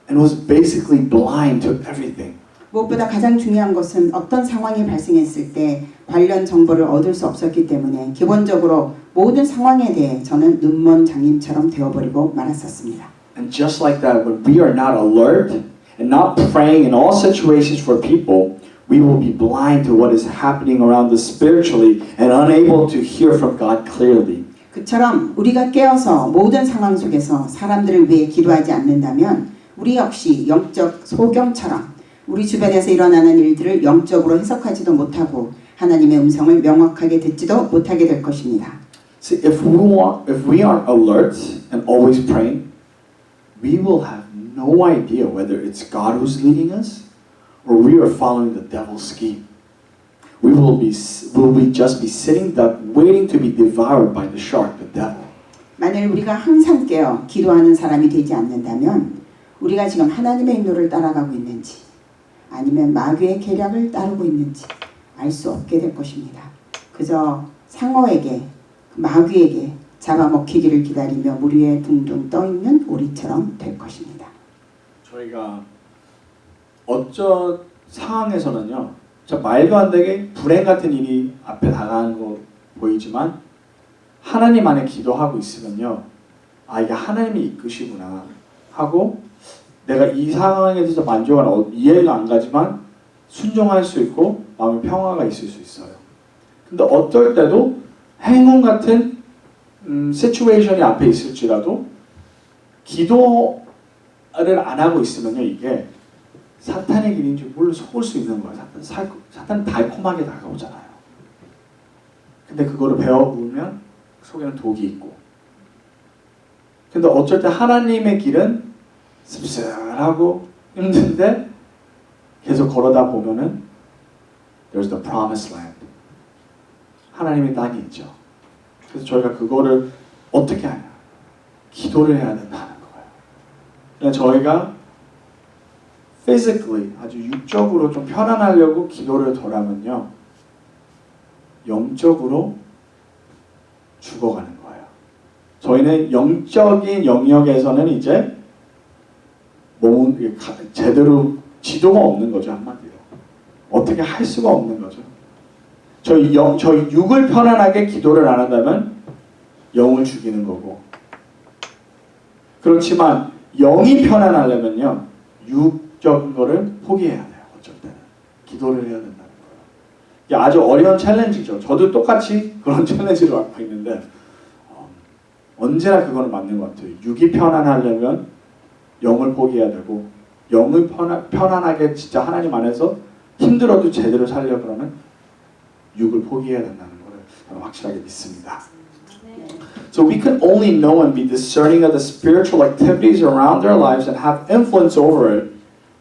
and was basically blind to everything. 무엇보다 가장 중요한 것은 어떤 상황이 발생했을 때 관련 정보를 얻을 수 없었기 때문에 기본적으로 모든 상황에 대해 저는 눈먼 장님처럼 되어버리고 말았었습니다. And just like that, when we are not alert and not praying in all situations for people, we will be blind to what is happening around us spiritually and unable to hear from God clearly. 그처럼 우리가 깨어서 모든 상황 속에서 사람들을 위해 기도하지 않는다면 우리 역시 영적 소경처럼 우리 주변에서 일어나는 일들을 영적으로 해석하지도 못하고 하나님의 음성을 명확하게 듣지도 못하게 될 것입니다. See, if we aren't alert and always praying, we will have no idea whether it's God who's leading us or we are following the devil's scheme. We will just be sitting duck waiting to be devoured by the shark, the devil. 만일 우리가 항상 깨어 기도하는 사람이 되지 않는다면 우리가 지금 하나님의 인도를 따라가고 있는지 아니면 마귀의 계략을 따르고 있는지 알 수 없게 될 것입니다. 그저 상어에게 마귀에게 잡아먹히기를 기다리며 물 위에 둥둥 떠있는 오리처럼 될 것입니다. 저희가 어떤 상황에서는요, 저 말도 안 되게 불행 같은 일이 앞에 다가가는 거 보이지만 하나님 안에 기도하고 있으면요, 아 이게 하나님이 이끄시구나 하고 내가 이 상황에 대해서 만족은 이해가 안 가지만 순종할 수 있고 마음의 평화가 있을 수 있어요. 근데 어떨 때도 행운 같은 시츄에이션이 앞에 있을지라도 기도를 안 하고 있으면요, 이게 사탄의 길인 줄 몰라 속을 수 있는 거예요. 사탄은 달콤하게 다가오잖아요. 근데 그거를 배워보면 속에는 독이 있고. 근데 어쩔 때 하나님의 길은 씁쓸하고 힘든데 계속 걸어다 보면은 there's the promised land. 하나님의 땅이 있죠. 그래서 저희가 그거를 어떻게 하냐? 기도를 해야 된다는 거예요. 그냥 저희가 physically 아주 육적으로 좀 편안하려고 기도를 덜 하면요, 영적으로 죽어가는 거예요. 저희는 영적인 영역에서는 이제 몸은 제대로 지도가 없는 거죠, 한마디로. 어떻게 할 수가 없는 거죠. 저희 육을 편안하게 기도를 안 한다면 영을 죽이는 거고. 그렇지만 영이 편안하려면요, 육적인 거를 포기해야 돼요. 어쩔 때는 기도를 해야 된다는 거예요. 이게 아주 어려운 챌린지죠. 저도 똑같이 그런 챌린지를 갖고 있는데 언제나 그거는 맞는 것 같아요. 육이 편안하려면 영을 포기해야 되고, 영을 편안하게 진짜 하나님 안에서 힘들어도 제대로 살려 그러면 육을 포기해야 된다는 것을 저는 확실하게 믿습니다. So we can only know and be discerning of the spiritual activities around our lives and have influence over it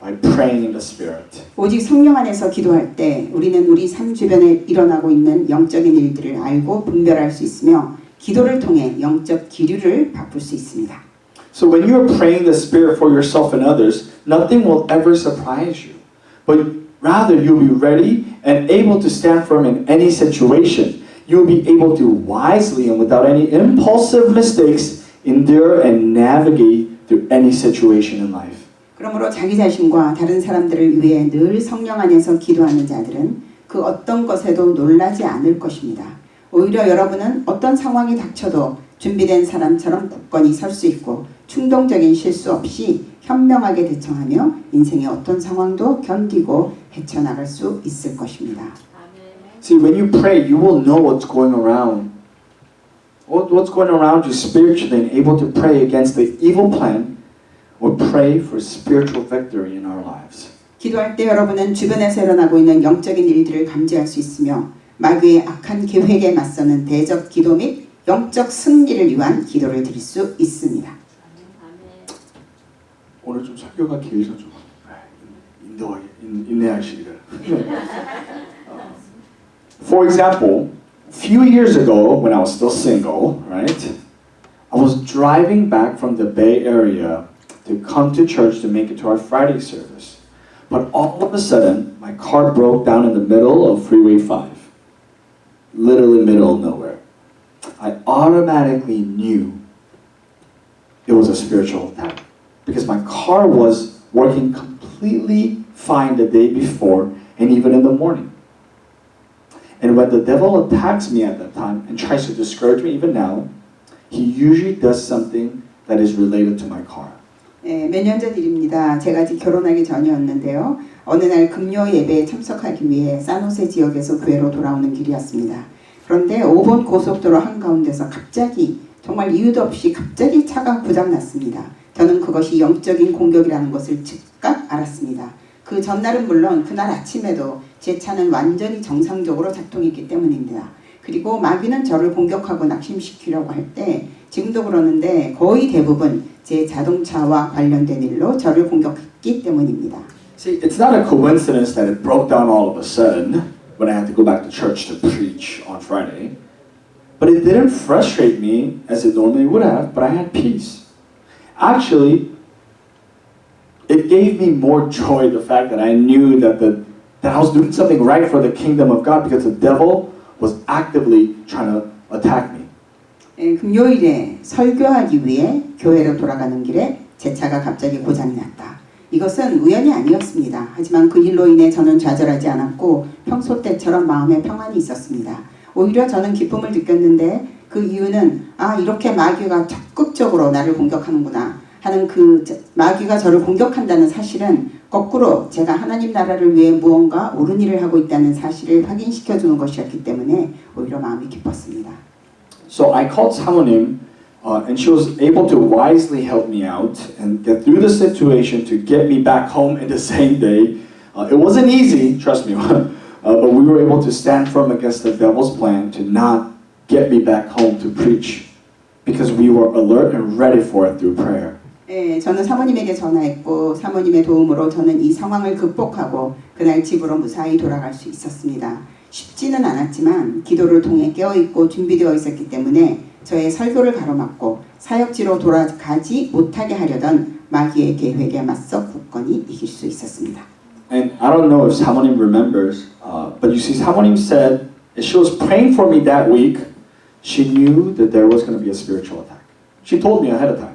by praying in the Spirit. 오직 성령 안에서 기도할 때 우리는 우리 삶 주변에 일어나고 있는 영적인 일들을 알고 분별할 수 있으며 기도를 통해 영적 기류를 바꿀 수 있습니다. So when you are praying the Spirit for yourself and others, nothing will ever surprise you. But rather you'll be ready and able to stand firm in any situation. You'll be able to wisely and without any impulsive mistakes endure and navigate through any situation in life. 그러므로 자기 자신과 다른 사람들을 위해 늘 성령 안에서 기도하는 자들은 그 어떤 것에도 놀라지 않을 것입니다. 오히려 여러분은 어떤 상황이 닥쳐도 준비된 사람처럼 굳건히 설 수 있고 충동적인 실수 없이 현명하게 대처하며 인생의 어떤 상황도 견디고 헤쳐나갈 수 있을 것입니다. See, when you pray, you will know what's going around. What's going around you spiritually and able to pray against the evil plan or pray for spiritual victory in our lives. 기도할 때 여러분은 주변에서 일어나고 있는 영적인 일들을 감지할 수 있으며 마귀의 악한 계획에 맞서는 대적 기도 및 영적 승리를 위한 기도를 드릴 수 있습니다. 오늘 좀 설교가 길서 좀 인내하시기를. For example, a few years ago when I was still single, right? I was driving back from the Bay Area to come to church to make it to our Friday service. But all of a sudden, my car broke down in the middle of Freeway 5. Literally middle of nowhere. I automatically knew it was a spiritual attack because my car was working completely fine the day before and even in the morning. And when the devil attacks me at that time and tries to discourage me even now, he usually does something that is related to my car. 몇 년 전 일입니다. 제가 아직 결혼하기 전이었는데요. 어느 날 금요 예배에 참석하기 위해 산호세 지역에서 교회로 돌아오는 길이었습니다. 그런데 5번 고속도로 한가운데서 갑자기 정말 이유도 없이 갑자기 차가 고장났습니다. 저는 그것이 영적인 공격이라는 것을 즉각 알았습니다. 그 전날은 물론 그날 아침에도 제 차는 완전히 정상적으로 작동했기 때문입니다. 그리고 마귀는 저를 공격하고 낙심시키려고 할 때 지금도 그러는데 거의 대부분 제 자동차와 관련된 일로 저를 공격했기 때문입니다. See, it's not a coincidence that it broke down all of a sudden when I had to go back to church to preach on Friday. But it didn't frustrate me as it normally would have, but I had peace. Actually, it gave me more joy the fact that I knew that I was doing something right for the kingdom of God because the devil was actively trying to attack me. 금요일에 설교하기 위해 교회로 돌아가는 길에 제 차가 갑자기 고장났다. 이것은 우연이 아니었습니다. 하지만 그 일로 인해 저는 좌절하지 않았고 평소 때처럼 마음에 평안이 있었습니다. 오히려 저는 기쁨을 느꼈는데 그 이유는 이렇게 마귀가 적극적으로 나를 공격하는구나 하는 그 마귀가 저를 공격한다는 사실은 거꾸로 제가 하나님 나라를 위해 무언가 옳은 일을 하고 있다는 사실을 확인시켜주는 것이었기 때문에 오히려 마음이 기뻤습니다. So I called 사모님 and she was able to wisely help me out and get through the situation to get me back home in the same day. It wasn't easy, trust me, but we were able to stand firm against the devil's plan to not get me back home to preach because we were alert and ready for it through prayer. 저는 사모님에게 전화했고 사모님의 도움으로 저는 이 상황을 극복하고 그날 집으로 무사히 돌아갈 수 있었습니다. 쉽지는 않았지만 기도를 통해 깨어있고 준비되어 있었기 때문에 저의 설교를 가로막고 사역지로 돌아가지 못하게 하려던 마귀의 계획에 맞서 굳건히 이길 수 있었습니다. And I don't know if 사모님 remembers, but you see 사모님 said as she was praying for me that week, she knew that there was going to be a spiritual attack. She told me ahead of time.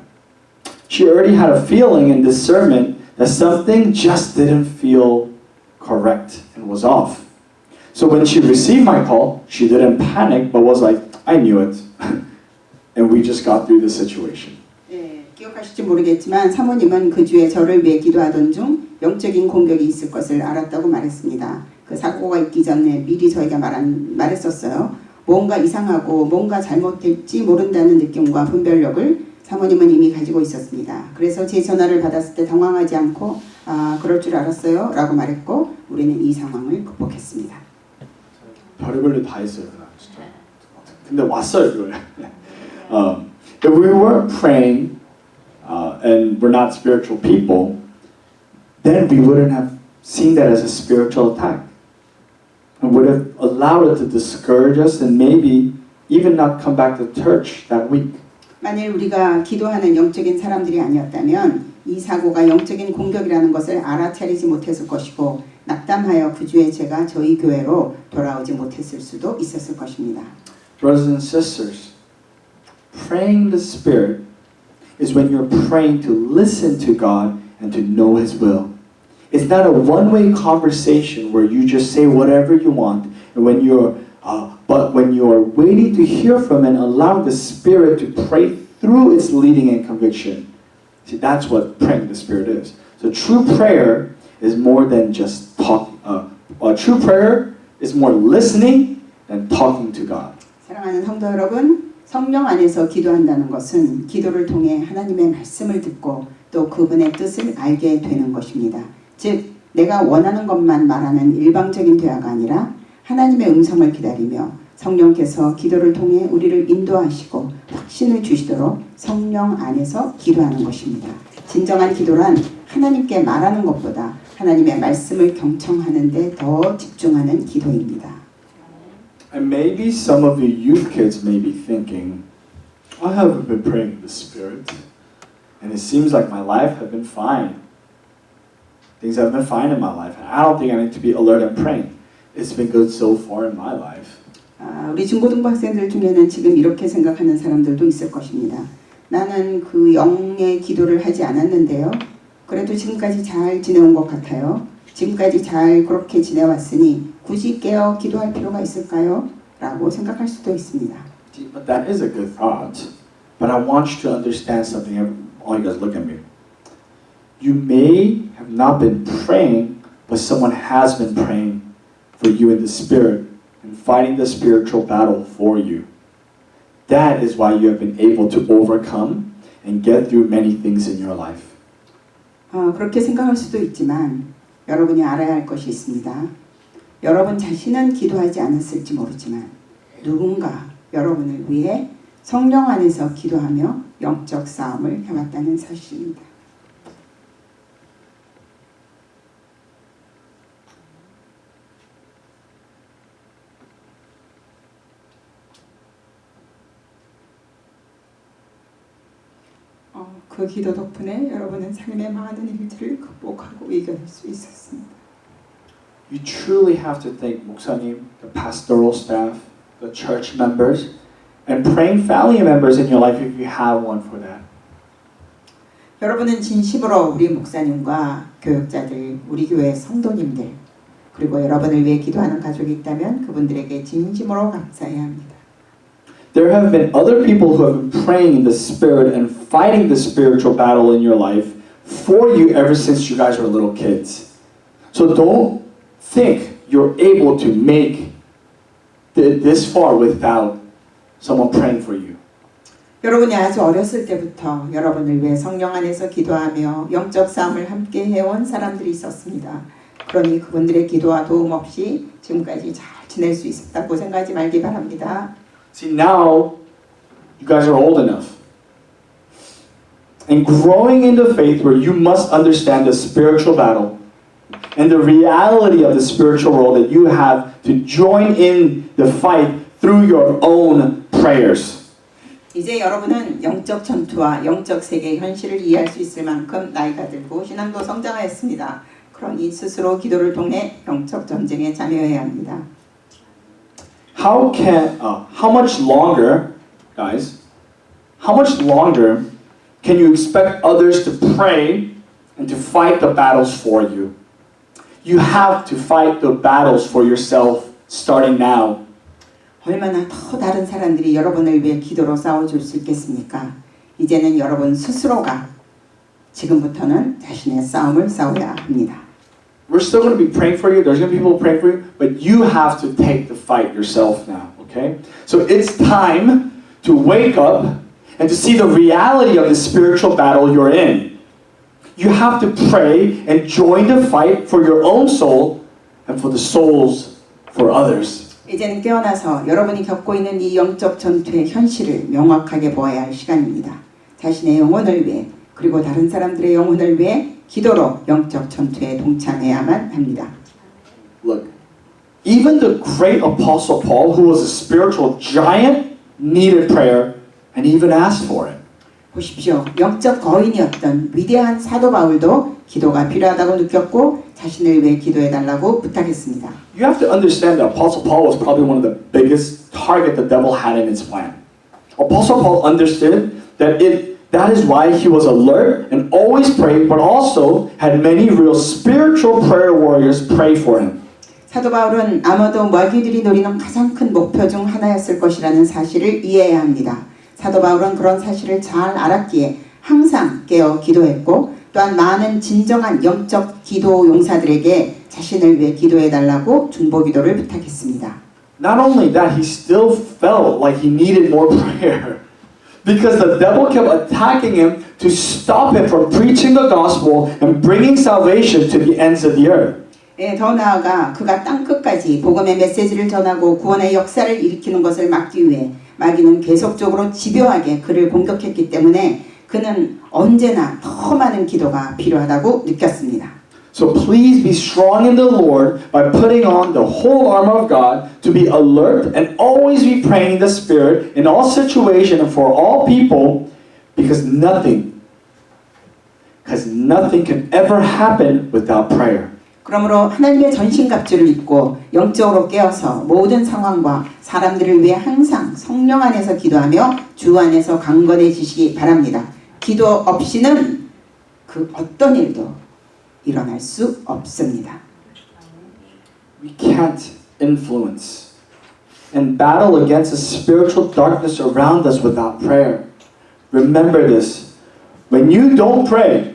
She already had a feeling and discernment that something just didn't feel correct and was off. So when she received my call, she didn't panic, but was like, I knew it. And we just got through the situation. 기억하실지 모르겠지만 사모님은 그 주에 저를 위해 기도하던 중 영적인 공격이 있을 것을 알았다고 말했습니다. 그 사고가 있기 전에 미리 저에게 말했었어요. 뭔가 이상하고 뭔가 잘못될지 모른다는 느낌과 분별력을 사모님은 이미 가지고 있었습니다. 그래서 제 전화를 받았을 때 당황하지 않고 그럴 줄 알았어요 라고 말했고 우리는 이 상황을 극복했습니다. 별의별로 다 했어요 그날 진짜. 근데 왔어요 그거에. If we weren't praying and we're not spiritual people, then we wouldn't have seen that as a spiritual attack. And would have allowed it to discourage us and maybe even not come back to church that week. 만일 우리가 기도하는 영적인 사람들이 아니었다면 이 사고가 영적인 공격이라는 것을 알아차리지 못했을 것이고 낙담하여 그 주에 제가 저희 교회로 돌아오지 못했을 수도 있었을 것입니다. Brothers and sisters, praying in the Spirit is when you're praying to listen to God and to know His will. It's not a one-way conversation where you just say whatever you want, and but when you are waiting to hear from and allowing the Spirit to pray through its leading and conviction. See, that's what praying in the Spirit is. So true prayer is more than just talk. True prayer is more listening than talking to God. 사랑하는 성도 여러분, 성령 안에서 기도한다는 것은 기도를 통해 하나님의 말씀을 듣고 또 그분의 뜻을 알게 되는 것입니다. 즉, 내가 원하는 것만 말하는 일방적인 대화가 아니라 하나님의 음성을 기다리며 성령께서 기도를 통해 우리를 인도하시고 확신을 주시도록 성령 안에서 기도하는 것입니다. 진정한 기도란 하나님께 말하는 것보다 하나님의 말씀을 경청하는 데 더 집중하는 기도입니다. And maybe some of you youth kids may be thinking, I haven't been praying in the Spirit, and it seems like my life has been fine. Things have been fine in my life, and I don't think I need to be alert and praying. It's been good so far in my life. 우리 중고등부 학생들 중에는 지금 이렇게 생각하는 사람들도 있을 것입니다. 나는 그 영의 기도를 하지 않았는데요. 그래도 지금까지 잘 지내온 것 같아요. 지금까지 잘 그렇게 지내왔으니 굳이 깨어 기도할 필요가 있을까요? 라고 생각할 수도 있습니다. But that is a good thought. But I want you to understand something. All you guys look at me. You may have not been praying, but someone has been praying for you in the Spirit and fighting the spiritual battle for you. That is why you have been able to overcome and get through many things in your life. 그렇게 생각할 수도 있지만 여러분이 알아야 할 것이 있습니다. 여러분 자신은 기도하지 않았을지 모르지만 누군가 여러분을 위해 성령 안에서 기도하며 영적 싸움을 해왔다는 사실입니다. 그 기도 덕분에 여러분은 삶의 많은 일들을 극복하고 이겨낼 수 있었습니다. You truly have to thank 목사님, the pastoral staff, the church members, and praying family members in your life if you have one for that. 여러분은 진심으로 우리 목사님과 교육자들, 우리 교회 성도님들, 그리고 여러분을 위해 기도하는 가족이 있다면 그분들에게 진심으로 감사해야 합니다. There have been other people who have been praying in the Spirit and fighting the spiritual battle in your life for you ever since you guys were little kids. So don't think you're able to make this far without someone praying for you. 여러분이 아주 어렸을 때부터 여러분을 위해 성령 안에서 기도하며 영적 싸움을 함께 해온 사람들이 있었습니다. 그러니 그분들의 기도와 도움 없이 지금까지 잘 지낼 수 있었다고 생각하지 말기 바랍니다. See, now you guys are old enough. And growing in the faith where you must understand the spiritual battle and the reality of the spiritual world that you have to join in the fight through your own prayers. 이제 여러분은 영적 전투와 영적 세계의 현실을 이해할 수 있을 만큼 나이가 들고 신앙도 성장하였습니다. 그러니 스스로 기도를 통해 영적 전쟁에 참여해야 합니다. How much longer, guys, how much longer can you expect others to pray and to fight the battles for you? You have to fight the battles for yourself starting now. 얼마나 더 다른 사람들이 여러분을 위해 기도로 싸워줄 수 있겠습니까? 이제는 여러분 스스로가 지금부터는 자신의 싸움을 싸워야 합니다. We're still going to be praying for you. There's going to be people praying for you, but you have to take the fight yourself now, okay? So it's time to wake up and to see the reality of the spiritual battle you're in. You have to pray and join the fight for your own soul and for the souls for others. 이제는 깨어나서 여러분이 겪고 있는 이 영적 전투의 현실을 명확하게 보아야 할 시간입니다. 자신의 영혼을 위해 그리고 다른 사람들의 영혼을 위해 기도로 영적 전투에 동참해야만 합니다. Look, even the great apostle Paul, who was a spiritual giant, needed prayer and even asked for it. 보십시오. 영적 거인이었던 위대한 사도 바울도 기도가 필요하다고 느꼈고 자신을 위해 기도해달라고 부탁했습니다. You have to understand that Apostle Paul was probably one of the biggest target the devil had in his plan. Apostle Paul understood that that is why he was alert and always prayed, but also had many real spiritual prayer warriors pray for him. 사도 바울은 아마도 마귀들이 노리는 가장 큰 목표 중 하나였을 것이라는 사실을 이해해야 합니다. 사도 바울은 그런 사실을 잘 알았기에 항상 깨어 기도했고 또한 많은 진정한 영적 기도 용사들에게 자신을 위해 기도해달라고 중보기도를 부탁했습니다. Not only that, he still felt like he needed more prayer. Because the devil kept attacking him to stop him from preaching the gospel and bringing salvation to the ends of the earth. 예, 더 나아가 그가 땅 끝까지 복음의 메시지를 전하고 구원의 역사를 일으키는 것을 막기 위해 마귀는 계속적으로 집요하게 그를 공격했기 때문에 그는 언제나 더 많은 기도가 필요하다고 느꼈습니다. So please be strong in the Lord by putting on the whole armor of God to be alert and always be praying in the Spirit in all situations and for all people because nothing can ever happen without prayer. 그러므로 하나님의 전신갑주를 입고 영적으로 깨어서 모든 상황과 사람들을 위해 항상 성령 안에서 기도하며 주 안에서 강건해지시기 바랍니다. 기도 없이는 그 어떤 일도 일어날 수 없습니다. We can't influence and battle against the spiritual darkness around us without prayer. Remember this. When you don't pray,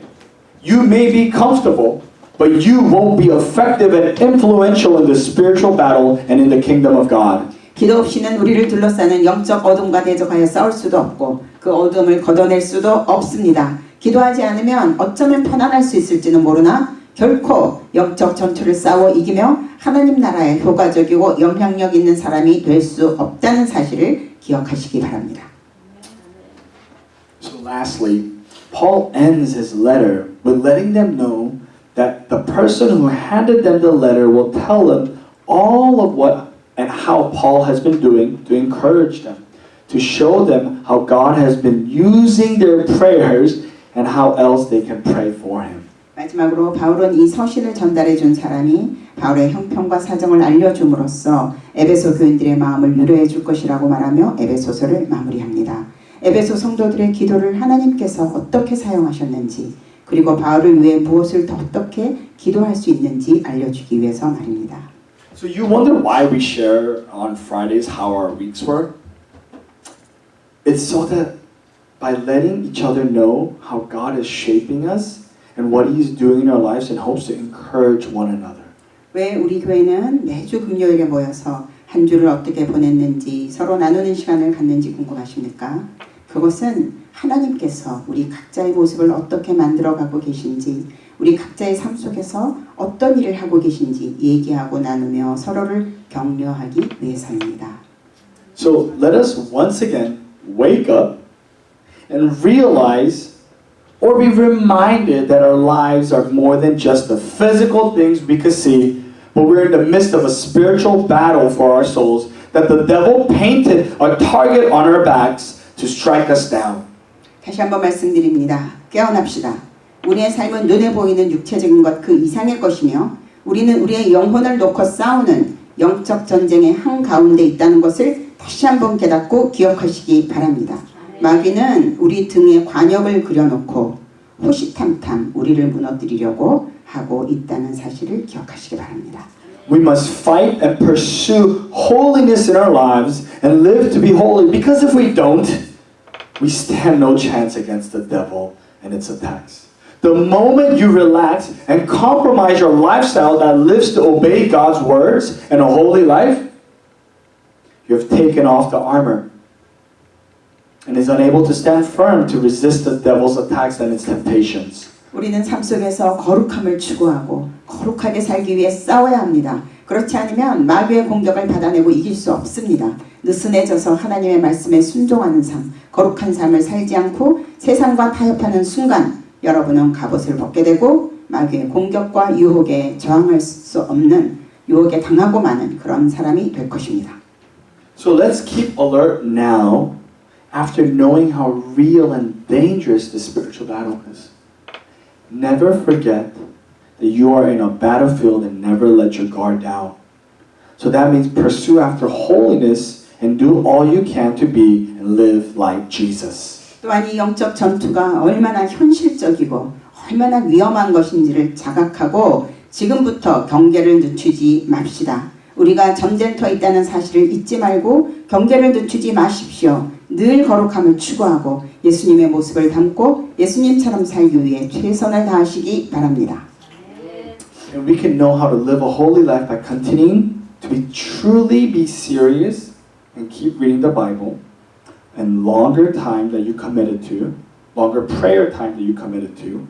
you may be comfortable, but you won't be effective and influential in the spiritual battle and in the kingdom of God. 기도 없이는 우리를 둘러싸는 영적 어둠과 대적하여 싸울 수도 없고 그 어둠을 걷어낼 수도 없습니다. 기도하지 않으면 어쩌면 편안할 수 있을지는 모르나 결코 영적 전투를 싸워 이기며 하나님 나라에 효과적이고 영향력 있는 사람이 될 수 없다는 사실을 기억하시기 바랍니다. So lastly, Paul ends his letter with letting them know that the person who handed them the letter will tell them all of what and how Paul has been doing to encourage them, to show them how God has been using their prayers and how else they can pray for him. 마지막으로 바울은 이 서신을 전달해 준 사람이 바울의 형편과 사정을 알려줌으로써 에베소 교인들의 마음을 위로해 줄 것이라고 말하며 에베소서를 마무리합니다. 에베소 성도들의 기도를 하나님께서 어떻게 사용하셨는지 그리고 바울을 위해 무엇을 더 어떻게 기도할 수 있는지 알려주기 위해서 말입니다. So you wonder why we share on Fridays how our weeks were? It's so that by letting each other know how God is shaping us and what He's doing in our lives in hopes to encourage one another. 왜 우리 교회는 매주 금요일에 모여서 한 주를 어떻게 보냈는지 서로 나누는 시간을 갖는지 궁금하십니까? 그것은 하나님께서 우리 각자의 모습을 어떻게 만들어가고 계신지 우리 각자의 삶 속에서 어떤 일을 하고 계신지 얘기하고 나누며 서로를 격려하기 위해서입니다. So let us once again wake up and realize or be reminded that our lives are more than just the physical things we can see, but we're in the midst of a spiritual battle for our souls that the devil painted a target on our backs to strike us down. 다시 한번 말씀드립니다. 깨어납시다. 우리의 삶은 눈에 보이는 육체적인 것 그 이상의 것이며 우리는 우리의 영혼을 놓고 싸우는 영적 전쟁의 한가운데 있다는 것을 다시 한번 깨닫고 기억하시기 바랍니다. 마귀는 우리 등에 관역을 그려놓고 호시탐탐 우리를 무너뜨리려고 하고 있다는 사실을 기억하시기 바랍니다. We must fight and pursue holiness in our lives and live to be holy because if we don't, we stand no chance against the devil and its attacks. The moment you relax and compromise your lifestyle that lives to obey God's words and a holy life, you have taken off the armor and is unable to stand firm to resist the devil's attacks and its temptations. 우리는 삶 속에서 거룩함을 추구하고 거룩하게 살기 위해 싸워야 합니다. 그렇지 않으면 마귀의 공격을 받아내고 이길 수 없습니다. 느슨해져서 하나님의 말씀에 순종하는 삶, 거룩한 삶을 살지 않고 세상과 타협하는 순간 여러분은 갑옷을 벗게 되고 마귀의 공격과 유혹에 저항할 수 없는 유혹에 당하고 마는 그런 사람이 될 것입니다. So let's keep alert now after knowing how real and dangerous the spiritual battle is. Never forget that you are in a battlefield and never let your guard down. So that means pursue after holiness and do all you can to be and live like Jesus. 또한 이 영적 전투가 얼마나 현실적이고 얼마나 위험한 것인지를 자각하고 지금부터 경계를 늦추지 맙시다. 우리가 전쟁터에 있다는 사실을 잊지 말고 경계를 늦추지 마십시오. 늘 거룩함을 추구하고 예수님의 모습을 담고 예수님처럼 살기 위해 최선을 다하시기 바랍니다. And we can know how to live a holy life by continuing to truly be serious and keep reading the Bible and longer time that you committed to, longer prayer time that you committed to,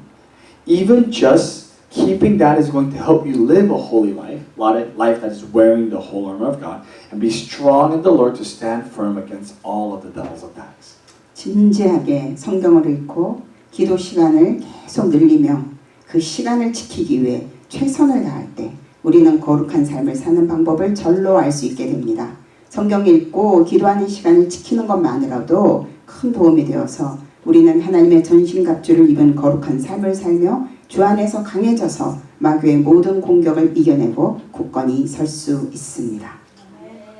even just keeping that is going to help you live a holy life, life that is wearing the whole armor of God, and be strong in the Lord to stand firm against all of the devil's attacks. 진지하게 성경을 읽고 기도 시간을 계속 늘리며 그 시간을 지키기 위해 최선을 다할 때 우리는 거룩한 삶을 사는 방법을 절로 알 수 있게 됩니다. 성경 읽고 기도하는 시간을 지키는 것만으로도 큰 도움이 되어서 우리는 하나님의 전신갑주를 입은 거룩한 삶을 살며 주 안에서 강해져서 마귀의 모든 공격을 이겨내고 굳건히 설 수 있습니다.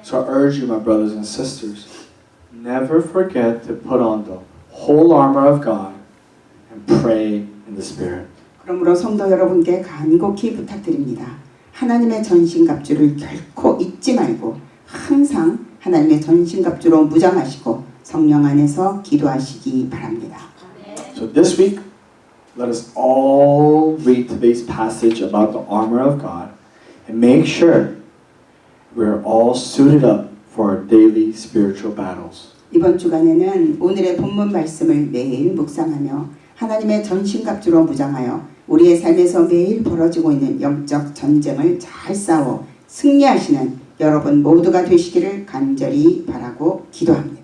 So I urge you, my brothers and sisters, never forget to put on the whole armor of God and pray in the Spirit. 그러므로 성도 여러분께 간곡히 부탁드립니다. 하나님의 전신갑주를 결코 잊지 말고 항상 하나님의 전신갑주로 무장하시고 성령 안에서 기도하시기 바랍니다. So this week, let us all read today's passage about the armor of God and make sure we're all suited up for our daily spiritual battles. 이번 주간에는 오늘의 본문 말씀을 매일 묵상하며 하나님의 전신갑주로 무장하여 우리의 삶에서 매일 벌어지고 있는 영적 전쟁을 잘 싸워 승리하시는 여러분 모두가 되시기를 간절히 바라고 기도합니다.